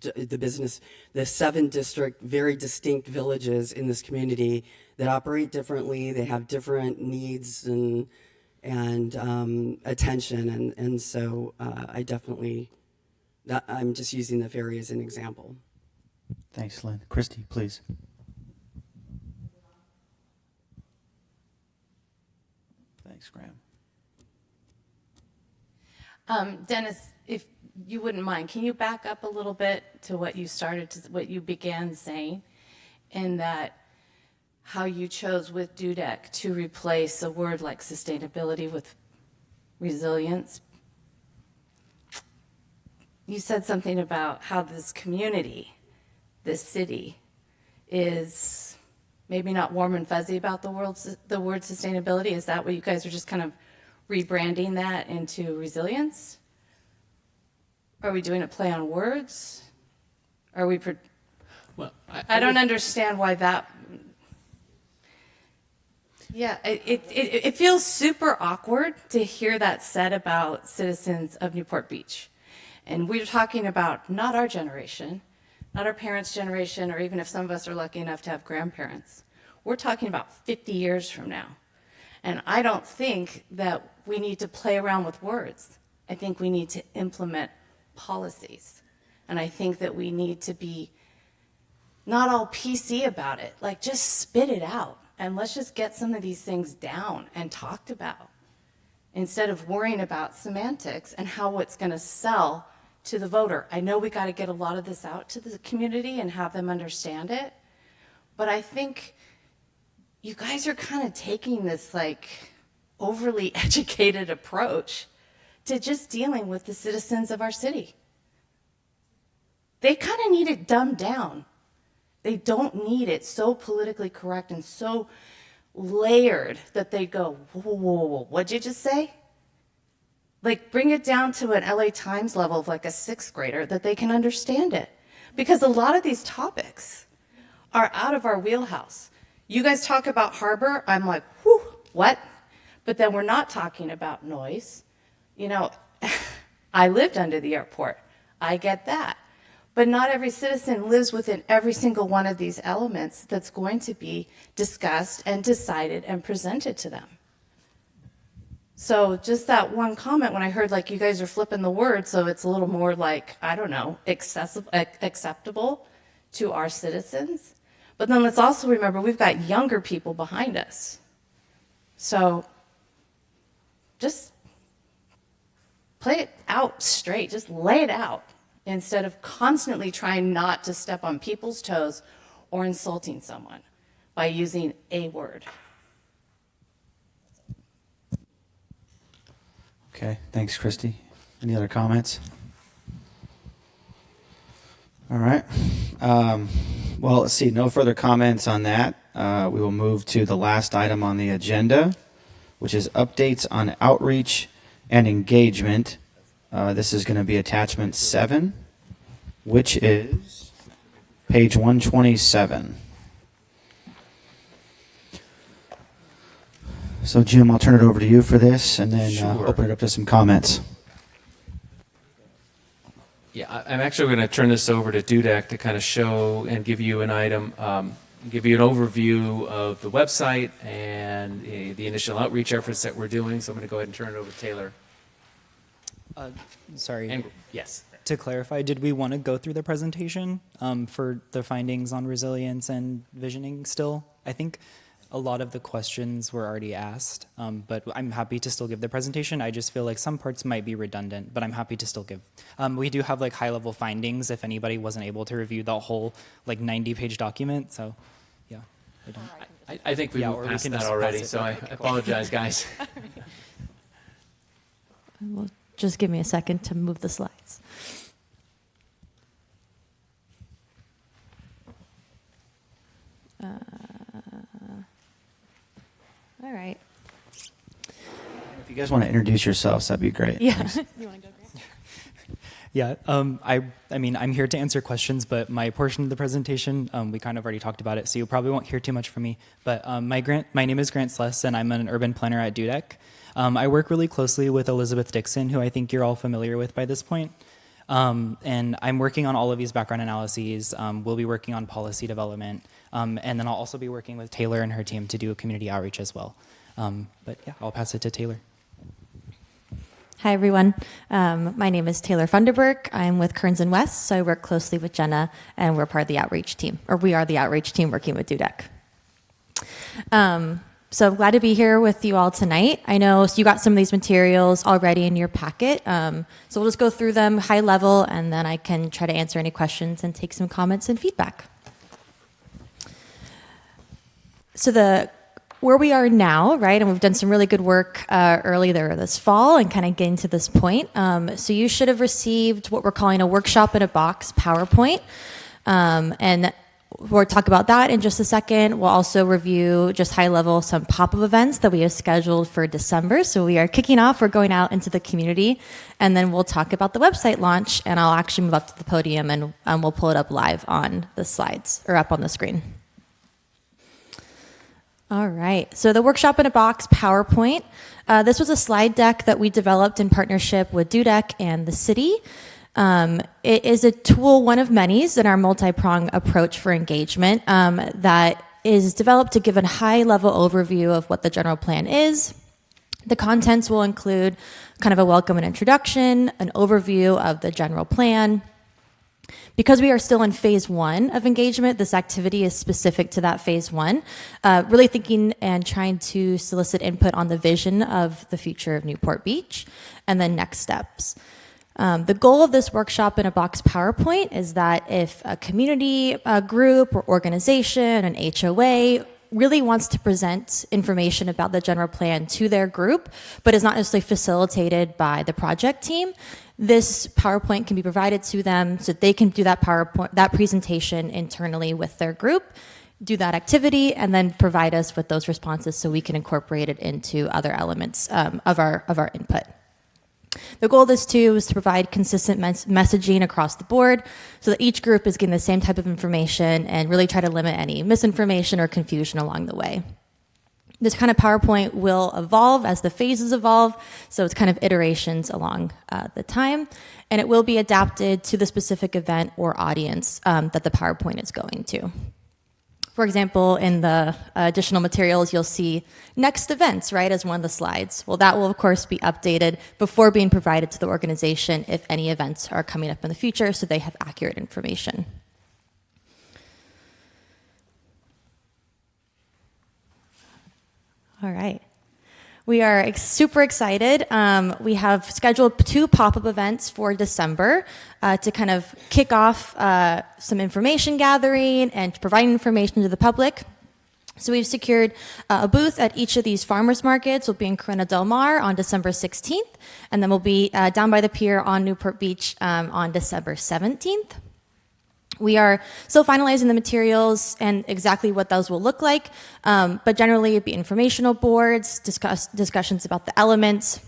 the 7 district, very distinct villages in this community that operate differently. They have different needs and attention, and so I definitely, I'm just using the ferry as an example. Thanks, Lynn. Christy, please. Thanks, Graham. Dennis, if you wouldn't mind, can you back up a little bit to what you began saying, in that how you chose with DUDEC to replace a word like sustainability with resilience? You said something about how this community, this city, is maybe not warm and fuzzy about the word sustainability. Is that what you guys are just kind of rebranding that into resilience? Are we doing a play on words? Are we? Well, I don't understand why that. Yeah, it feels super awkward to hear that said about citizens of Newport Beach. And we're talking about not our generation, not our parents' generation, or even if some of us are lucky enough to have grandparents. We're talking about 50 years from now. And I don't think that we need to play around with words. I think we need to implement policies. And I think that we need to be not all PC about it, like just spit it out. And let's just get some of these things down and talked about, instead of worrying about semantics and how it's going to sell to the voter. I know we got to get a lot of this out to the community and have them understand it, but I think you guys are kind of taking this like overly educated approach to just dealing with the citizens of our city. They kind of need it dumbed down. They don't need it so politically correct and so layered that they go, whoa, whoa, whoa, whoa, what'd you just say? Like, bring it down to an LA Times level of like a 6th grader that they can understand it. Because a lot of these topics are out of our wheelhouse. You guys talk about harbor, I'm like, whew, what? But then we're not talking about noise. I lived under the airport. I get that. But not every citizen lives within every single one of these elements that's going to be discussed and decided and presented to them. So just that one comment when I heard like you guys are flipping the word, so it's a little more like, I don't know, acceptable to our citizens. But then let's also remember we've got younger people behind us. So just play it out straight, just lay it out instead of constantly trying not to step on people's toes or insulting someone by using a word. Okay, thanks, Christy. Any other comments? All right. Well, let's see. No further comments on that. We will move to the last item on the agenda, which is updates on outreach and engagement. This is going to be attachment 7, which is page 127. So, Jim, I'll turn it over to you for this, and then Sure. open it up to some comments. Yeah, I'm actually going to turn this over to Dudek to kind of show and give you an item, give you an overview of the website and the initial outreach efforts that we're doing. So I'm going to go ahead and turn it over to Taylor. Sorry. And yes. To clarify, did we want to go through the presentation for the findings on resilience and visioning still? I think a lot of the questions were already asked, but I'm happy to still give the presentation. I just feel like some parts might be redundant, but I'm happy to still give. We do have like high-level findings if anybody wasn't able to review the whole like 90-page document. So, yeah. I think we moved past that already, so I apologize, guys. Well, just give me a second to move the slides. All right. If you guys want to introduce yourselves, that'd be great. Yeah. Thanks. You want to go, Grant? Yeah, I mean, I'm here to answer questions, but my portion of the presentation, we kind of already talked about it, so you probably won't hear too much from me. But my name is Grant Sless, and I'm an urban planner at Dudek. I work really closely with Elizabeth Dixon, who I think you're all familiar with by this point. And I'm working on all of these background analyses. We'll be working on policy development, and then I'll also be working with Taylor and her team to do a community outreach as well. But yeah, I'll pass it to Taylor. Hi, everyone. My name is Taylor Funderburk. I'm with Kearns and West, so I work closely with Jenna, and we're part of the outreach team, or we are the outreach team working with Dudek. So I'm glad to be here with you all tonight. I know you got some of these materials already in your packet, so we'll just go through them high level, and then I can try to answer any questions and take some comments and feedback. So where we are now, right, and we've done some really good work earlier this fall and kind of getting to this point. So you should have received what we're calling a workshop in a box PowerPoint, and we'll talk about that in just a second. We'll also review just high level some pop-up events that we have scheduled for December. So we are kicking off, we're going out into the community, and then we'll talk about the website launch, and I'll actually move up to the podium and we'll pull it up live on the slides or up on the screen. All right, so the Workshop in a Box PowerPoint. This was a slide deck that we developed in partnership with Dudek and the city. It is a tool, one of many, in our multi-pronged approach for engagement that is developed to give a high-level overview of what the general plan is. The contents will include kind of a welcome and introduction, an overview of the general plan. Because we are still in phase 1 of engagement, this activity is specific to that phase 1, really thinking and trying to solicit input on the vision of the future of Newport Beach and then next steps. The goal of this Workshop in a Box PowerPoint is that if a community group or organization, an HOA, really wants to present information about the general plan to their group, but is not necessarily facilitated by the project team, this PowerPoint can be provided to them so that they can do that that presentation internally with their group, do that activity, and then provide us with those responses so we can incorporate it into other elements of our input. The goal of this too is to provide consistent messaging across the board so that each group is getting the same type of information and really try to limit any misinformation or confusion along the way. This kind of PowerPoint will evolve as the phases evolve, so it's kind of iterations along the time, and it will be adapted to the specific event or audience that the PowerPoint is going to. For example, in the additional materials, you'll see next events, right, as one of the slides. Well, that will, of course, be updated before being provided to the organization if any events are coming up in the future, so they have accurate information. All right. We are super excited. We have scheduled 2 pop-up events for December to kind of kick off some information gathering and providing information to the public. So we've secured a booth at each of these farmers markets. We'll be in Corona Del Mar on December 16th, and then we'll be down by the pier on Newport Beach on December 17th. We are still finalizing the materials and exactly what those will look like, but generally it'd be informational boards, discussions about the elements,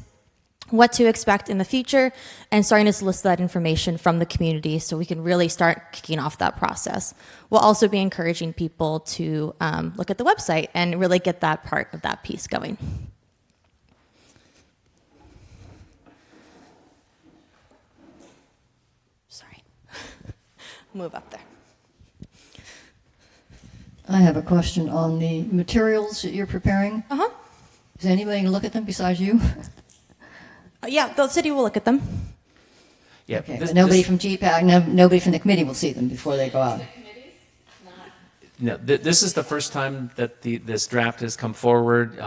what to expect in the future, and starting to solicit that information from the community so we can really start kicking off that process. We'll also be encouraging people to look at the website and really get that part of that piece going. Move up there. I have a question on the materials that you're preparing. Uh-huh. Is anybody going to look at them besides you? Yeah, the city will look at them. Yeah, Okay, but nobody from GPAC, nobody from the committee will see them before they go out. No, this is the first time that this draft has come forward.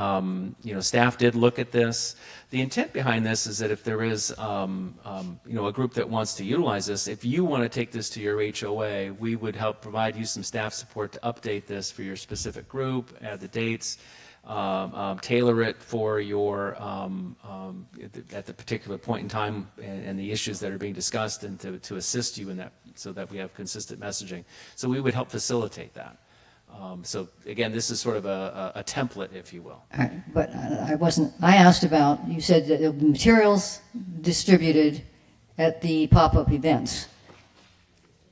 Staff did look at this. The intent behind this is that if there is, a group that wants to utilize this, if you want to take this to your HOA, we would help provide you some staff support to update this for your specific group, add the dates, tailor it for your at the particular point in time and the issues that are being discussed, and to assist you in that, so that we have consistent messaging. So we would help facilitate that. So again, this is sort of a template, if you will. But I asked about, you said that the materials distributed at the pop-up events.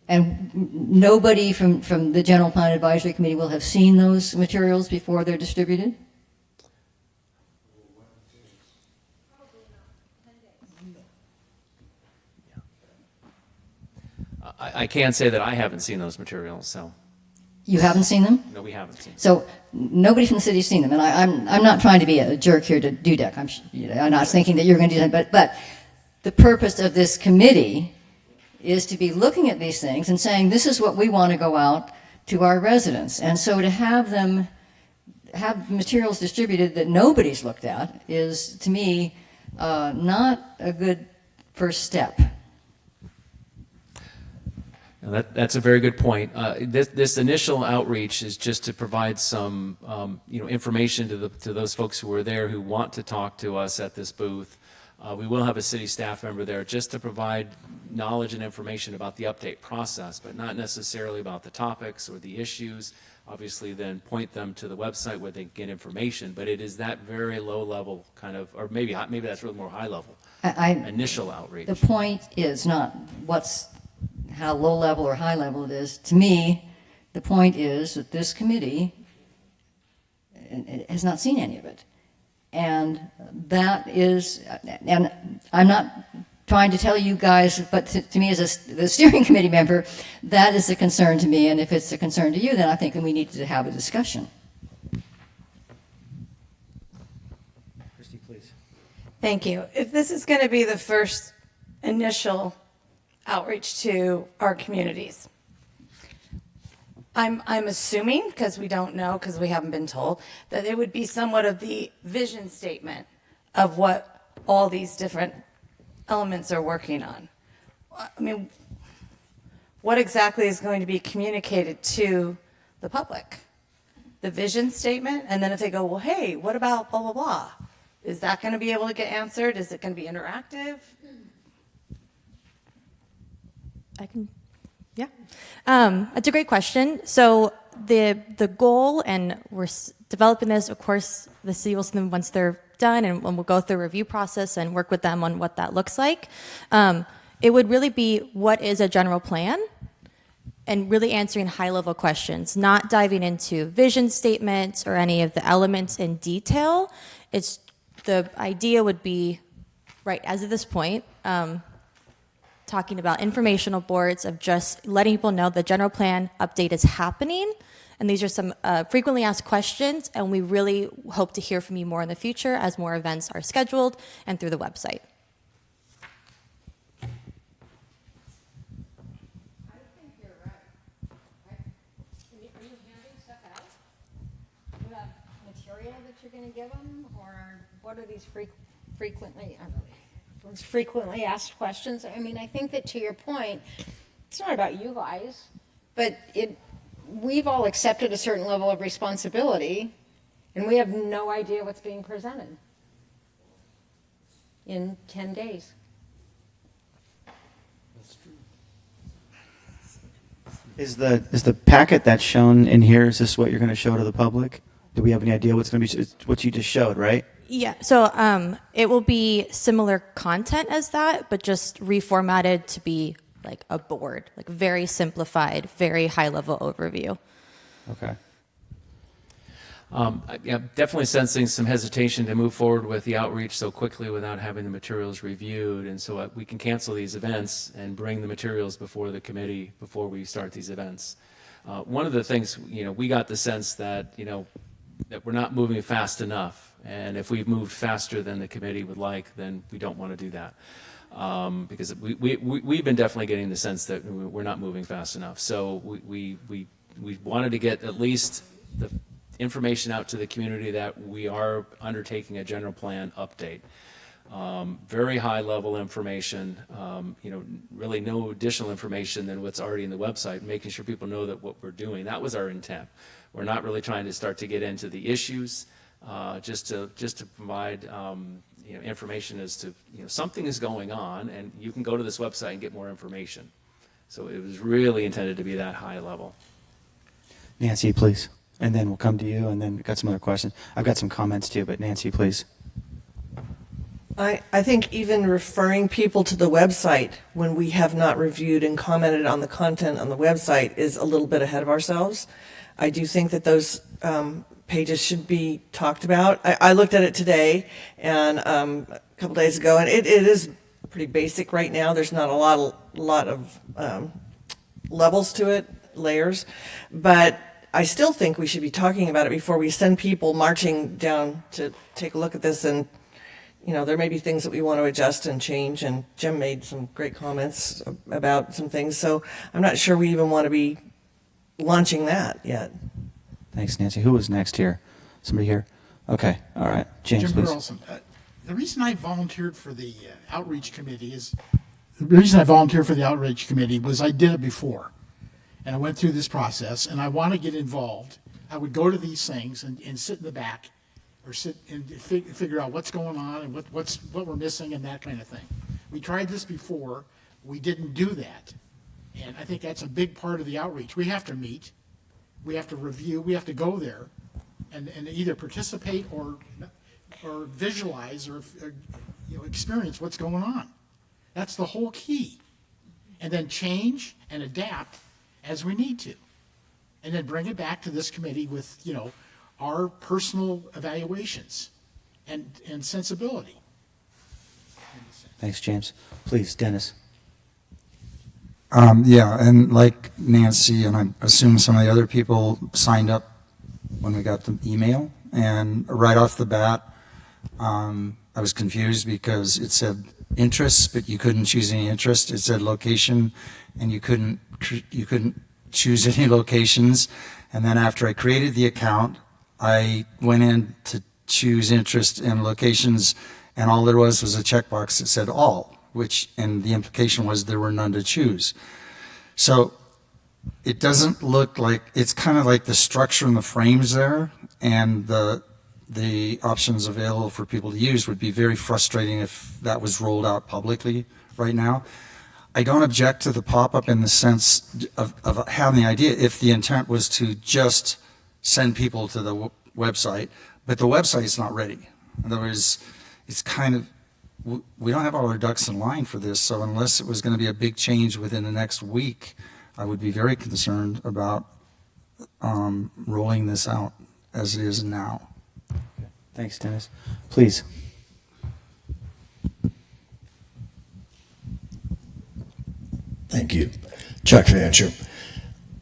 And nobody from the General Plan Advisory Committee will have seen those materials before they're distributed? I can say that I haven't seen those materials, so. You haven't seen them? No, we haven't seen them. So nobody from the city's seen them, and I'm not trying to be a jerk here to Dudek. I'm not thinking that you're going to do that, but the purpose of this committee is to be looking at these things and saying, this is what we want to go out to our residents. And so to have them have materials distributed that nobody's looked at is, to me, not a good first step. That's a very good point. This initial outreach is just to provide some information to those folks who are there who want to talk to us at this booth. We will have a city staff member there just to provide knowledge and information about the update process, but not necessarily about the topics or the issues. Obviously, then point them to the website where they can get information. But it is that very low level kind of, or maybe that's really more high level initial outreach. The point is not how low level or high level it is. To me, the point is that this committee has not seen any of it. And that is, and I'm not trying to tell you guys, but to me as the steering committee member, that is a concern to me. And if it's a concern to you, then I think we need to have a discussion. Christy, please. Thank you. If this is going to be the first initial outreach to our communities, I'm assuming, because we don't know, because we haven't been told, that it would be somewhat of the vision statement of what all these different elements are working on. I mean, what exactly is going to be communicated to the public? The vision statement, and then if they go, well, hey, what about blah, blah, blah? Is that going to be able to get answered? Is it going to be interactive? Yeah. That's a great question. So the goal, and we're developing this, of course, the city will see them once they're done, and we'll go through a review process and work with them on what that looks like. It would really be, what is a general plan? And really answering high-level questions, not diving into vision statements or any of the elements in detail. The idea would be, right, as of this point, talking about informational boards of just letting people know the general plan update is happening, And these are some frequently asked questions, and we really hope to hear from you more in the future as more events are scheduled and through the website. Give them, or what are these frequently asked questions? I mean, I think that to your point, it's not about you guys, but we've all accepted a certain level of responsibility, and we have no idea what's being presented in 10 days. That's true. Is the packet that's shown in here, is this what you're going to show to the public? Do we have any idea what's going to be, it's what you just showed, right? Yeah, so it will be similar content as that, but just reformatted to be like a board, like very simplified, very high-level overview. Okay. Yeah, definitely sensing some hesitation to move forward with the outreach so quickly without having the materials reviewed, and so we can cancel these events and bring the materials before the committee before we start these events. One of the things, we got the sense that, that we're not moving fast enough. And if we've moved faster than the committee would like, then we don't want to do that. Because we've been definitely getting the sense that we're not moving fast enough. So we wanted to get at least the information out to the community that we are undertaking a general plan update. Very high level information, really no additional information than what's already in the website, making sure people know that what we're doing. That was our intent. We're not really trying to start to get into the issues, just to provide information as to something is going on, and you can go to this website and get more information. So it was really intended to be that high level. Nancy, please. And then we'll come to you, and then we've got some other questions. I've got some comments too, but Nancy, please. I think even referring people to the website when we have not reviewed and commented on the content on the website is a little bit ahead of ourselves. I do think that those pages should be talked about. I looked at it today and a couple days ago, and it is pretty basic right now. There's not a lot of levels to it, layers, but I still think we should be talking about it before we send people marching down to take a look at this. And there may be things that we want to adjust and change, and Jim made some great comments about some things, so I'm not sure we even want to be launching that yet. Thanks, Nancy. Who was next here? Somebody here? Okay, all right. James, Jim please. Carlson. The reason I volunteered for the outreach committee was I did it before, and I went through this process, and I want to get involved. I would go to these things and sit in the back, or sit and figure out what's going on and what we're missing and that kind of thing. We tried this before. We didn't do that. And I think that's a big part of the outreach. We have to meet. We have to review. We have to go there and either participate or visualize or experience what's going on. That's the whole key. And then change and adapt as we need to. And then bring it back to this committee with, our personal evaluations and sensibility. Thanks, James. Please, Dennis. Yeah, and like Nancy, and I assume some of the other people signed up when we got the email, and right off the bat, I was confused because it said interests, but you couldn't choose any interest. It said location, and you couldn't choose any locations. And then after I created the account, I went in to choose interest and locations, and all there was a checkbox that said all, and the implication was there were none to choose. So it doesn't look like, it's kind of like the structure and the frames there, and the options available for people to use would be very frustrating if that was rolled out publicly right now. I don't object to the pop-up in the sense of having the idea if the intent was to just send people to the website, but the website is not ready. In other words, it's kind of, we don't have all our ducks in line for this, so unless it was going to be a big change within the next week, I would be very concerned about rolling this out as it is now. Thanks, Dennis. Please. Thank you. Chuck Fancher.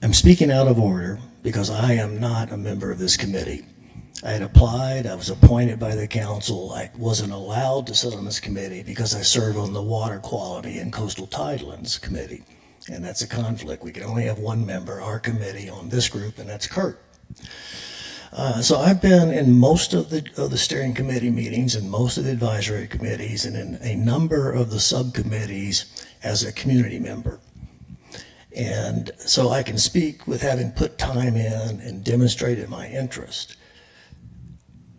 I'm speaking out of order because I am not a member of this committee. I had applied, I was appointed by the council. I wasn't allowed to sit on this committee because I serve on the Water Quality and Coastal Tidelands Committee. And that's a conflict. We can only have one member, our committee, on this group, and that's Kurt. So I've been in most of the steering committee meetings and most of the advisory committees and in a number of the subcommittees as a community member. And so I can speak with having put time in and demonstrated my interest.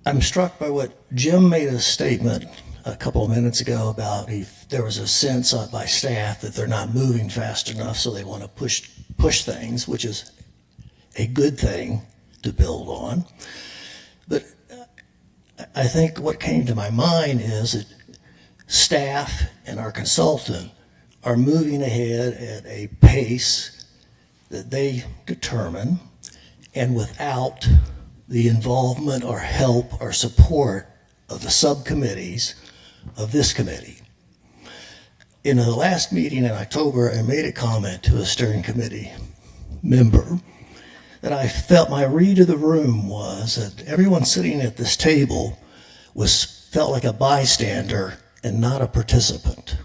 I'm struck by what Jim made a statement a couple of minutes ago about if there was a sense by staff that they're not moving fast enough, so they want to push things, which is a good thing to build on. But I think what came to my mind is that staff and our consultant are moving ahead at a pace that they determine, and without the involvement or help or support of the subcommittees of this committee. In the last meeting in October, I made a comment to a steering committee member that I felt my read of the room was that everyone sitting at this table felt like a bystander and not a participant.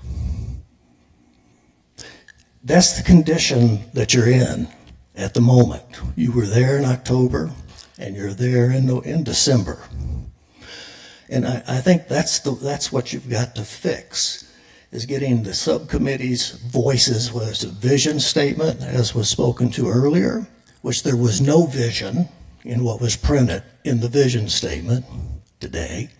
That's the condition that you're in at the moment. You were there in October, and you're there in December. And I think that's what you've got to fix, is getting the subcommittees' voices, whether it's a vision statement, as was spoken to earlier, which there was no vision in what was printed in the vision statement today.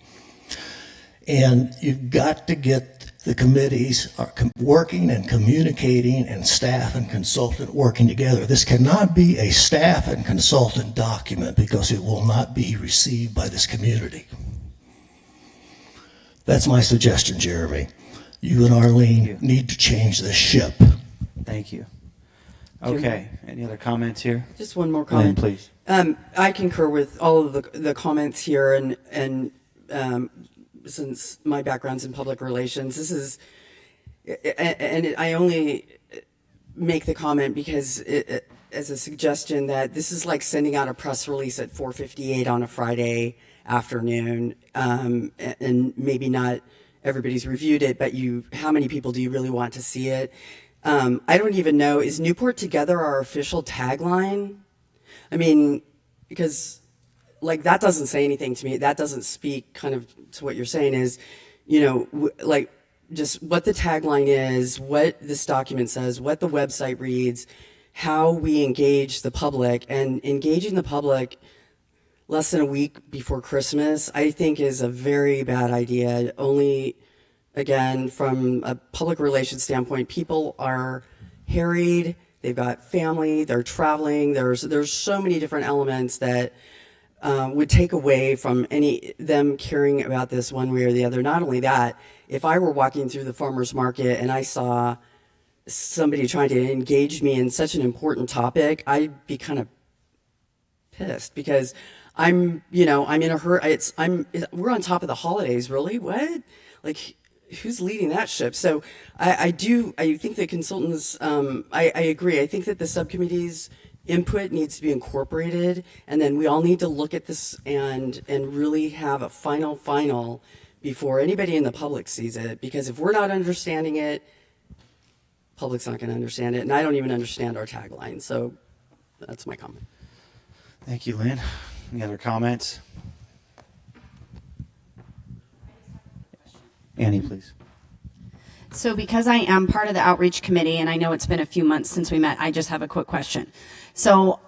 And you've got to get the committees are working and communicating, and staff and consultant working together. This cannot be a staff and consultant document because it will not be received by this community. That's my suggestion, Jeremy. You and Arlene need to change the ship. Thank you. Okay, any other comments here? Just one more comment. Lynn, please. I concur with all of the comments here, and since my background's in public relations, this is, and I only make the comment because as a suggestion that this is like sending out a press release at 4:58 on a Friday afternoon, and maybe not everybody's reviewed it, but how many people do you really want to see it? I don't even know, is Newport Together our official tagline? I mean, because like that doesn't say anything to me. That doesn't speak kind of to what you're saying is, like just what the tagline is, what this document says, what the website reads, how we engage the public. And engaging the public less than a week before Christmas, I think is a very bad idea. Only, again, from a public relations standpoint, people are harried, they've got family, they're traveling, there's so many different elements that would take away from them caring about this one way or the other. Not only that, if I were walking through the farmer's market and I saw somebody trying to engage me in such an important topic, I'd be kind of pissed because I'm in a hurry. We're on top of the holidays, really? What? Like, who's leading that ship? So I think the consultants, I agree. I think that the subcommittee's input needs to be incorporated, and then we all need to look at this and really have a final before anybody in the public sees it, because if we're not understanding it, public's not going to understand it, and I don't even understand our tagline. So that's my comment. Thank you, Lynn. Any other comments? Annie, please. So because I am part of the outreach committee, and I know it's been a few months since we met, I just have a quick question. So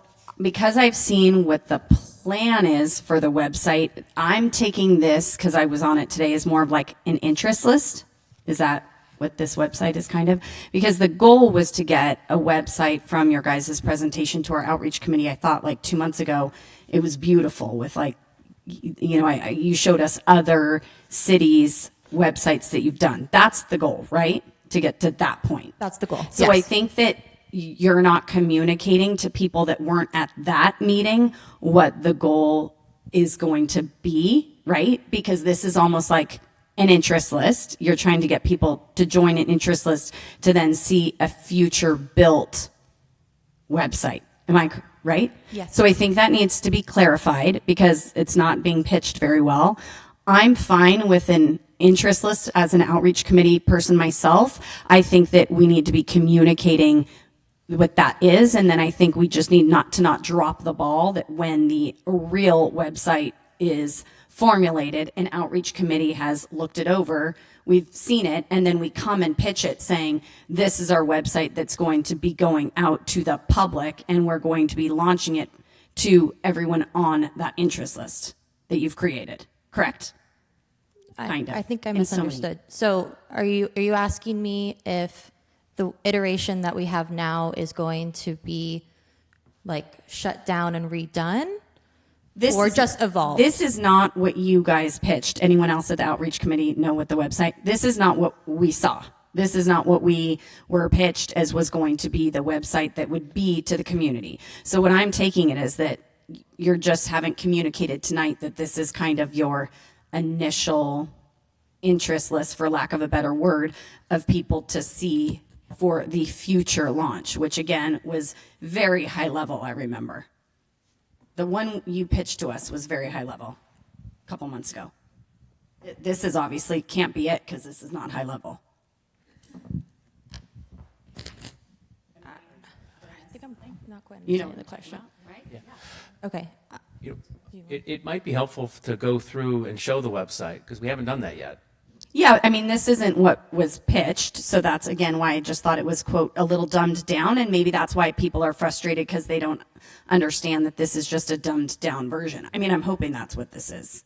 because I've seen what the plan is for the website, I'm taking this, because I was on it today, as more of like an interest list. Is that what this website is kind of? Because the goal was to get a website from your guys' presentation to our outreach committee. I thought like 2 months ago, it was beautiful with like, you showed us other cities' websites that you've done. That's the goal, right? To get to that point. That's the goal. So I think that you're not communicating to people that weren't at that meeting what the goal is going to be, right? Because this is almost like an interest list. You're trying to get people to join an interest list to then see a future built website. Am I right? Yes. So I think that needs to be clarified because it's not being pitched very well. I'm fine with an interest list as an outreach committee person myself. I think that we need to be communicating what that is, and then I think we just need not drop the ball that when the real website is formulated, an outreach committee has looked it over, we've seen it, and then we come and pitch it saying, this is our website that's going to be going out to the public, and we're going to be launching it to everyone on that interest list that you've created. Correct? Kind of. I think I In so many- misunderstood. So are you asking me if the iteration that we have now is going to be like shut down and redone? Or just evolve? This is not what you guys pitched. Anyone else at the outreach committee know what the website? This is not what we saw. This is not what we were pitched as was going to be the website that would be to the community. So what I'm taking it is that you just haven't communicated tonight that this is kind of your initial interest list, for lack of a better word, of people to see for the future launch, which again was very high level, I remember. The one you pitched to us was very high level a couple months ago. This is obviously can't be it because this is not high level. I think I'm not quite You understanding don't- the question. Right? Yeah. Okay. You know, it might be helpful to go through and show the website because we haven't done that yet. Yeah, I mean, this isn't what was pitched, so that's again why I just thought it was, quote, a little dumbed down, and maybe that's why people are frustrated because they don't understand that this is just a dumbed down version. I mean, I'm hoping that's what this is.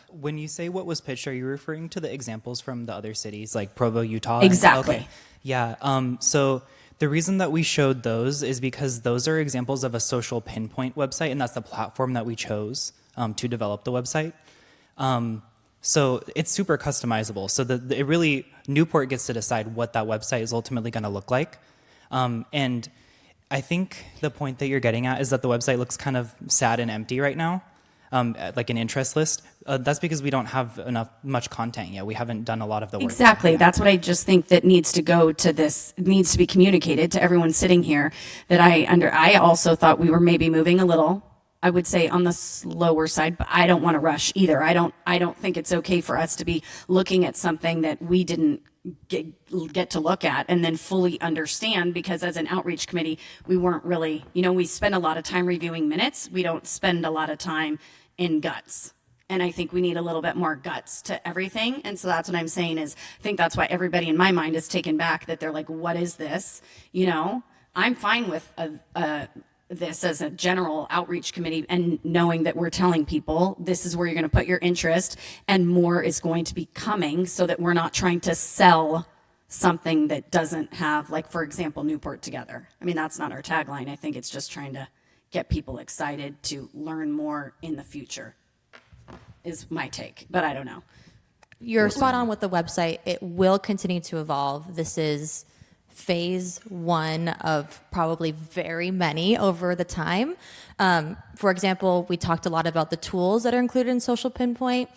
When you say what was pitched, are you referring to the examples from the other cities, like Provo, Utah? Exactly. Okay. Yeah. So the reason that we showed those is because those are examples of a social pinpoint website, and that's the platform that we chose to develop the website. So it's super customizable. So it really, Newport gets to decide what that website is ultimately going to look like. And I think the point that you're getting at is that the website looks kind of sad and empty right now, like an interest list. That's because we don't have much content yet. We haven't done a lot of the work. Exactly. Yeah. That's what I just think that needs to go to this, needs to be communicated to everyone sitting here. That I also thought we were maybe moving a little, I would say, on the slower side, but I don't want to rush either. I don't think it's okay for us to be looking at something that we didn't get to look at and then fully understand, because as an outreach committee, we weren't really, we spend a lot of time reviewing minutes. We don't spend a lot of time in guts. And I think we need a little bit more guts to everything. And so that's what I'm saying is, I think that's why everybody in my mind is taken back, that they're like, what is this? I'm fine with this as a general outreach committee and knowing that we're telling people this is where you're going to put your interest and more is going to be coming, so that we're not trying to sell something that doesn't have, like, for example, Newport Together. I mean, that's not our tagline. I think it's just trying to get people excited to learn more in the future is my take, but I don't know. You're spot on with the website. It will continue to evolve. This is phase one of probably very many over the time. For example, we talked a lot about the tools that are included in Social Pinpoint.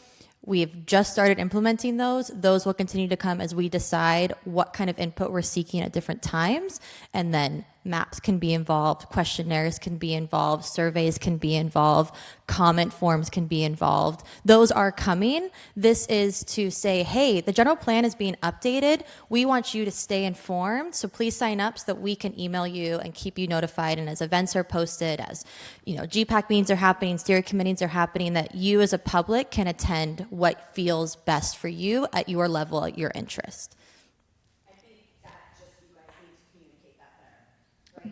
We've just started implementing those. Those will continue to come as we decide what kind of input we're seeking at different times. And then maps can be involved, questionnaires can be involved, surveys can be involved, comment forms can be involved. Those are coming. This is to say, hey, the general plan is being updated. We want you to stay informed. So please sign up so that we can email you and keep you notified. And as events are posted, as GPAC meetings are happening, steering committees are happening, that you as a public can attend what feels best for you at your level, at your interest.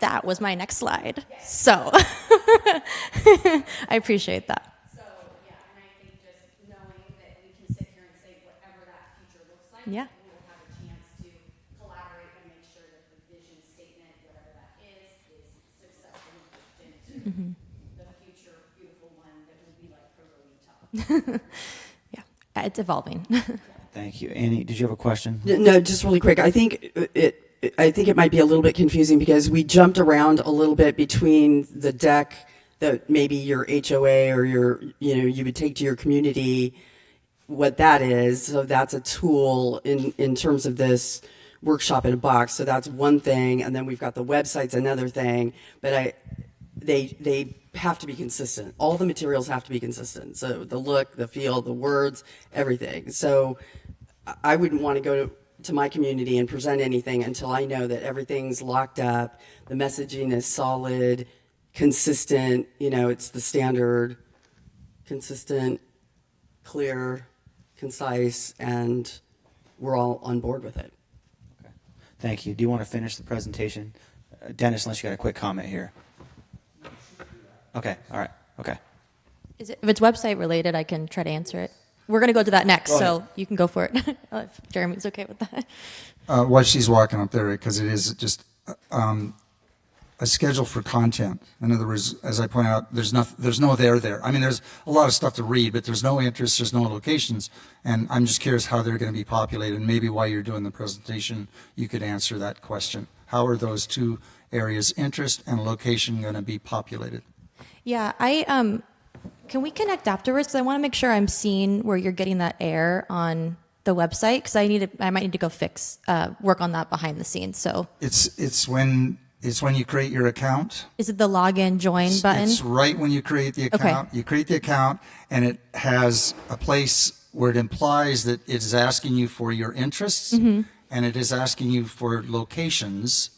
That was my next slide. So I appreciate that. So, yeah, and I think just knowing that we can sit here and say whatever that future looks like, Yeah. we'll have a chance to collaborate and make sure that the vision statement, whatever that is successfully pushed into the future beautiful one that will be like Provo, Utah. Yeah, it's evolving. Thank you. Annie, did you have a question? No, just really quick. I think it might be a little bit confusing because we jumped around a little bit between the deck that maybe your HOA or you would take to your community, what that is. So that's a tool in terms of this workshop in a box. So that's one thing. And then we've got the website's another thing. But they have to be consistent. All the materials have to be consistent. So the look, the feel, the words, everything. So I wouldn't want to go to my community and present anything until I know that everything's locked up, the messaging is solid, consistent, it's the standard, consistent, clear, concise, and we're all on board with it. Thank you. Do you want to finish the presentation? Dennis, unless you got a quick comment here. Okay, all right, okay. If it's website related, I can try to answer it. We're going to go to that next, Go so ahead. you can go for it. If Jeremy's okay with that. While she's walking up there, because it is just a schedule for content. In other words, as I point out, there's no there. I mean, there's a lot of stuff to read, but there's no interest, there's no locations, and I'm just curious how they're going to be populated. And maybe while you're doing the presentation, you could answer that question. How are those two areas, interest and location, going to be populated? Yeah, can we connect afterwards? Because I want to make sure I'm seeing where you're getting that air on the website, because I might need to go work on that behind the scenes. So It's when you create your account. is it the login join button? It's right when you create the account. You create the account, and it has a place where it implies that it is asking you for your interests, Mhm. and it is asking you for locations,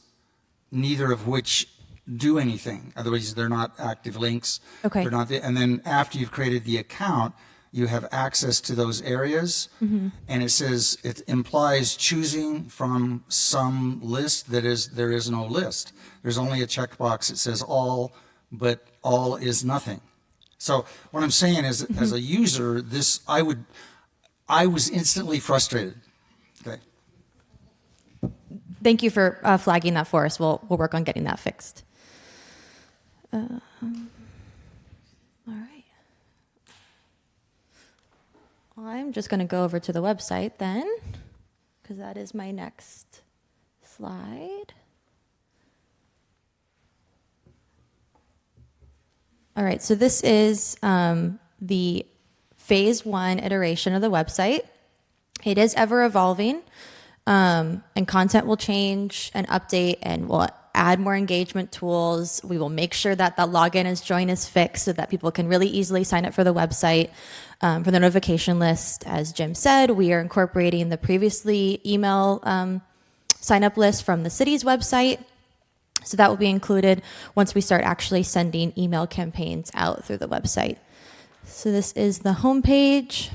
neither of which do anything. Otherwise, they're not active links. Okay. They're not. And then after you've created the account, you have access to those areas, Mhm. and it says it implies choosing from some list there is no list. There's only a checkbox that says all, but all is nothing. So what I'm saying is, as a user, I was instantly frustrated. Okay. Thank you for flagging that for us. We'll work on getting that fixed. All right. Well, I'm just going to go over to the website then, because that is my next slide. All right, so this is the phase 1 iteration of the website. It is ever evolving, and content will change and update, and we'll add more engagement tools. We will make sure that the login as join is fixed so that people can really easily sign up for the website, for the notification list. As Jim said, we are incorporating the previously email sign up list from the city's website. So that will be included once we start actually sending email campaigns out through the website. So this is the homepage.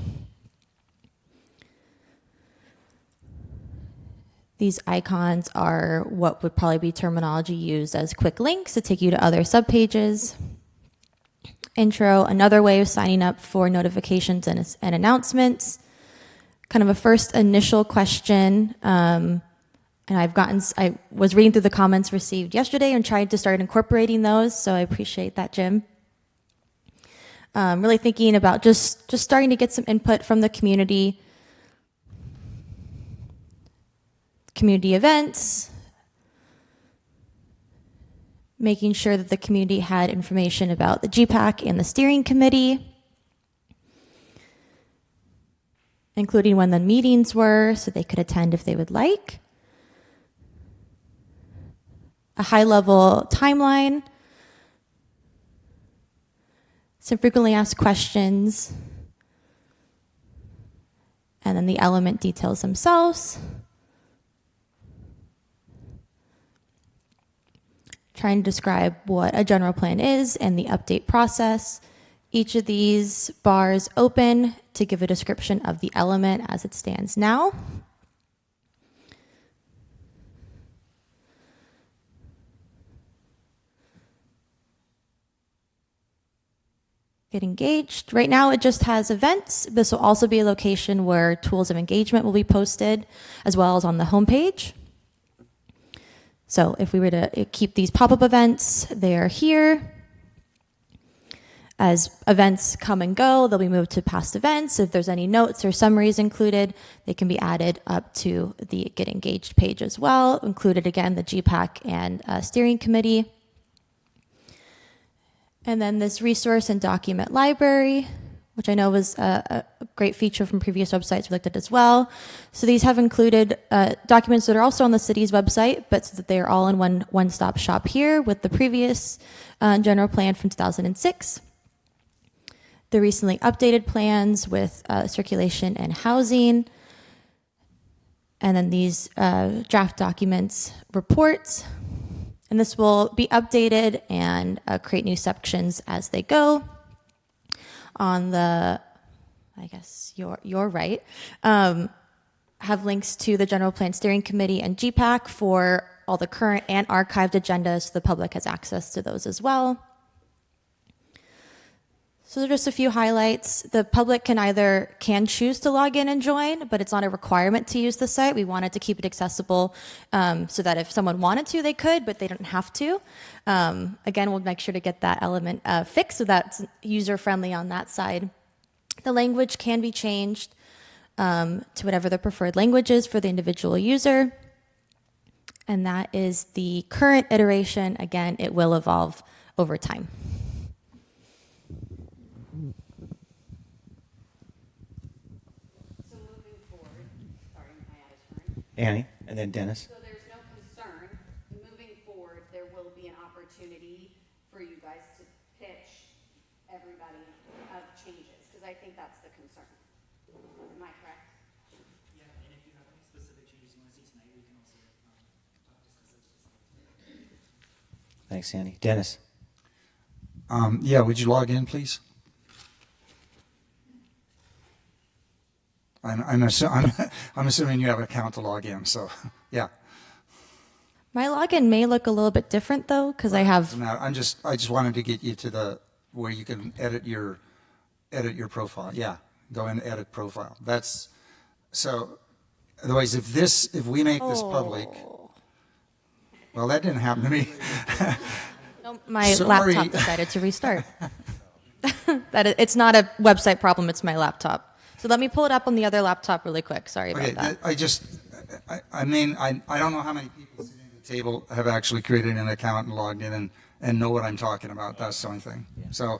These icons are what would probably be terminology used as quick links to take you to other subpages. Intro, another way of signing up for notifications and announcements. Kind of a first initial question. And I was reading through the comments received yesterday and tried to start incorporating those, so I appreciate that, Jim. Really thinking about just starting to get some input from the community events, making sure that the community had information about the GPAC and the steering committee, including when the meetings were so they could attend if they would like. A high-level timeline, some frequently asked questions, and then the element details themselves. Trying to describe what a general plan is and the update process. Each of these bars open to give a description of the element as it stands now. Get engaged. Right now it just has events. This will also be a location where tools of engagement will be posted, as well as on the homepage. So if we were to keep these pop-up events, they are here. As events come and go, they'll be moved to past events. If there's any notes or summaries included, they can be added up to the Get Engaged page as well. Included again, the GPAC and steering committee. And then this resource and document library which I know was a great feature from previous websites we looked at as well. So these have included documents that are also on the city's website, but so that they are all in one-stop shop here with the previous general plan from 2006. The recently updated plans with circulation and housing. And then these draft documents, reports. And this will be updated and create new sections as they go. On the, I guess, your right, have links to the General Plan Steering Committee and GPAC for all the current and archived agendas, so the public has access to those as well. So there are just a few highlights. The public can choose to log in and join, but it's not a requirement to use the site. We wanted to keep it accessible so that if someone wanted to, they could, but they don't have to. Again, we'll make sure to get that element fixed so that's user-friendly on that side. The language can be changed to whatever the preferred language is for the individual user. And that is the current iteration. Again, it will evolve over time. Annie, and then Dennis. So there's no concern, moving forward, there will be an opportunity for you guys to pitch everybody of changes, because I think that's the concern. Am I correct? Yeah, and if you have any specific changes you want to see tonight, we can also discuss it. Thanks, Annie. Dennis. Yeah, would you log in, please? I'm assuming you have an account to log in, so yeah. My login may look a little bit different though, because I have. I just wanted to get you to the where you can edit your profile. Yeah, go and edit profile. That's so. Otherwise, if we make this public, well, that didn't happen to me. No, my Sorry. laptop decided to restart. It's not a website problem. It's my laptop. So let me pull it up on the other laptop really quick. Sorry about that. I mean, I don't know how many people sitting at the table have actually created an account and logged in and know what I'm talking about. That's the only thing. So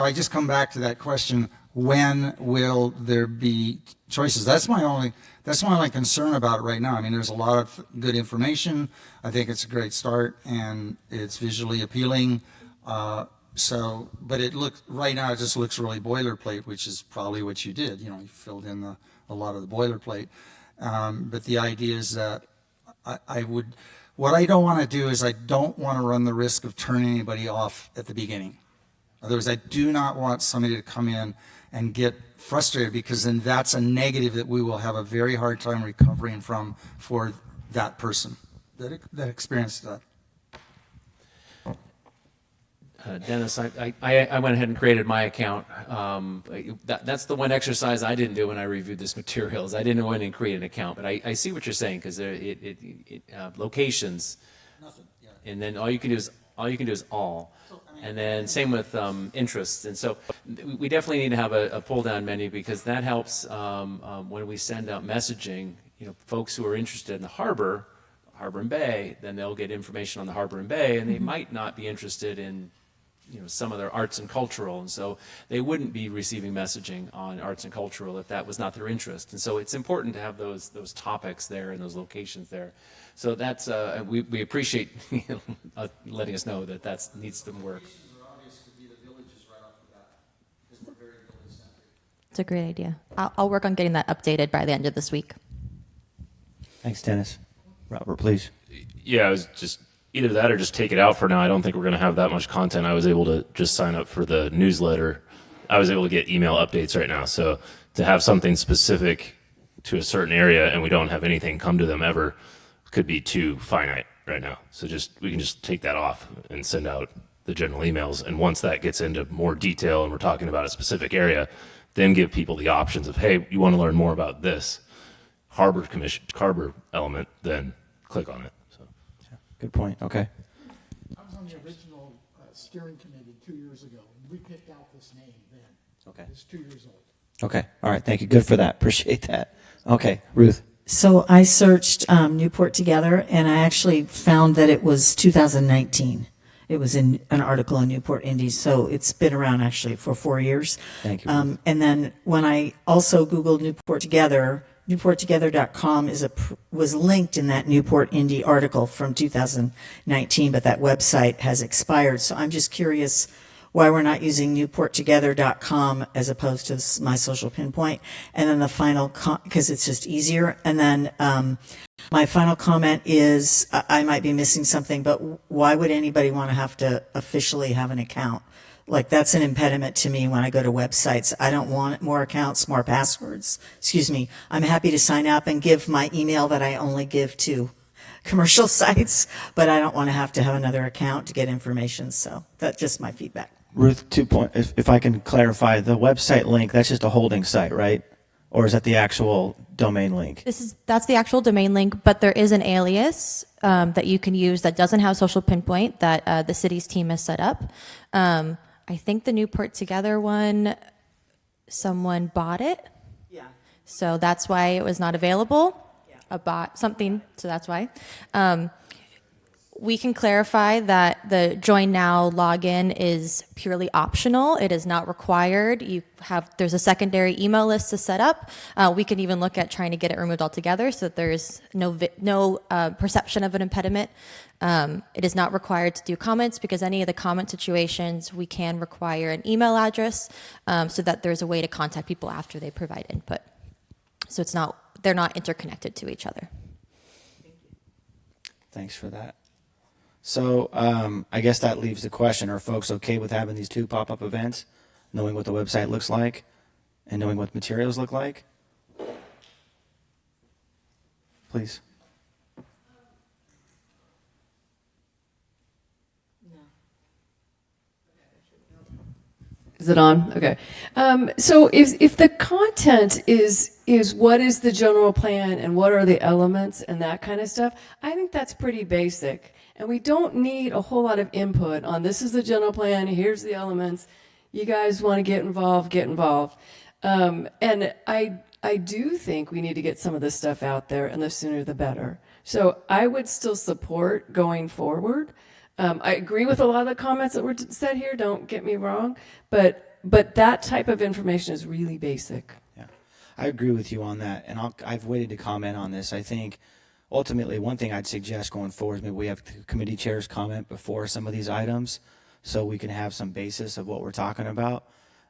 I just come back to that question: when will there be choices? That's my only concern about it right now. I mean, there's a lot of good information. I think it's a great start and it's visually appealing. But right now it just looks really boilerplate, which is probably what you did. You filled in a lot of the boilerplate. But the idea is that what I don't want to do is I don't want to run the risk of turning anybody off at the beginning. In other words, I do not want somebody to come in and get frustrated, because then that's a negative that we will have a very hard time recovering from for that person that experienced that. Dennis, I went ahead and created my account. That's the one exercise I didn't do when I reviewed this materials. I didn't go in and create an account, but I see what you're saying, because locations, nothing, yeah. And then all you can do is all, and then same with interests. And so we definitely need to have a pull down menu, because that helps when we send out messaging. Folks who are interested in the harbor and bay, then they'll get information on the harbor and bay, and they might not be interested in some of their arts and cultural, and so they wouldn't be receiving messaging on arts and cultural if that was not their interest. And so it's important to have those topics there and those locations there. So that's we appreciate letting us know that needs some work. It's a great idea. I'll work on getting that updated by the end of this week. Thanks, Dennis. Robert, please. Yeah, I was just either that or just take it out for now. I don't think we're going to have that much content. I was able to just sign up for the newsletter. I was able to get email updates right now. So to have something specific to a certain area and we don't have anything come to them ever could be too finite right now. So we can just take that off and send out the general emails. And once that gets into more detail and we're talking about a specific area, then give people the options of, hey, you want to learn more about this harbor element, then click on it. So. Good point. Okay. I was on the original steering committee 2 years ago, and we picked out this name then. Okay. It's 2 years old. Okay. All right. Thank you. Good for that. Appreciate that. Okay. Ruth. So I searched Newport Together, and I actually found that it was 2019. It was in an article in Newport Indies, so it's been around actually for 4 years. Thank you. And then when I also Googled Newport Together, newporttogether.com was linked in that Newport Indie article from 2019, but that website has expired. So I'm just curious why we're not using newporttogether.com as opposed to My Social Pinpoint. And then the final, because it's just easier. And then my final comment is, I might be missing something, but why would anybody want to have to officially have an account? Like, that's an impediment to me when I go to websites. I don't want more accounts, more passwords. Excuse me. I'm happy to sign up and give my email that I only give to commercial sites, but I don't want to have another account to get information. So that's just my feedback. Ruth, if I can clarify, the website link, that's just a holding site, right? Or is that the actual domain link? That's the actual domain link, but there is an alias that you can use that doesn't have social pinpoint that the city's team has set up. I think the Newport Together one, someone bought it. Yeah. So that's why it was not available. Yeah. Bought something, so that's why. We can clarify that the Join Now login is purely optional. It is not required. There's a secondary email list to set up. We can even look at trying to get it removed altogether so that there's no perception of an impediment. It is not required to do comments because any of the comment situations, we can require an email address so that there's a way to contact people after they provide input. So they're not interconnected to each other. Thanks for that. So I guess that leaves the question, are folks okay with having these two pop-up events, knowing what the website looks like and knowing what materials look like? Please. Is it on? Okay. So if the content is what is the general plan and what are the elements and that kind of stuff, I think that's pretty basic. And we don't need a whole lot of input on this is the general plan, here's the elements. You guys want to get involved, get involved. And I do think we need to get some of this stuff out there, and the sooner the better. So I would still support going forward. I agree with a lot of the comments that were said here, don't get me wrong, but that type of information is really basic. Yeah, I agree with you on that, and I've waited to comment on this. I think ultimately one thing I'd suggest going forward is maybe we have committee chairs comment before some of these items so we can have some basis of what we're talking about.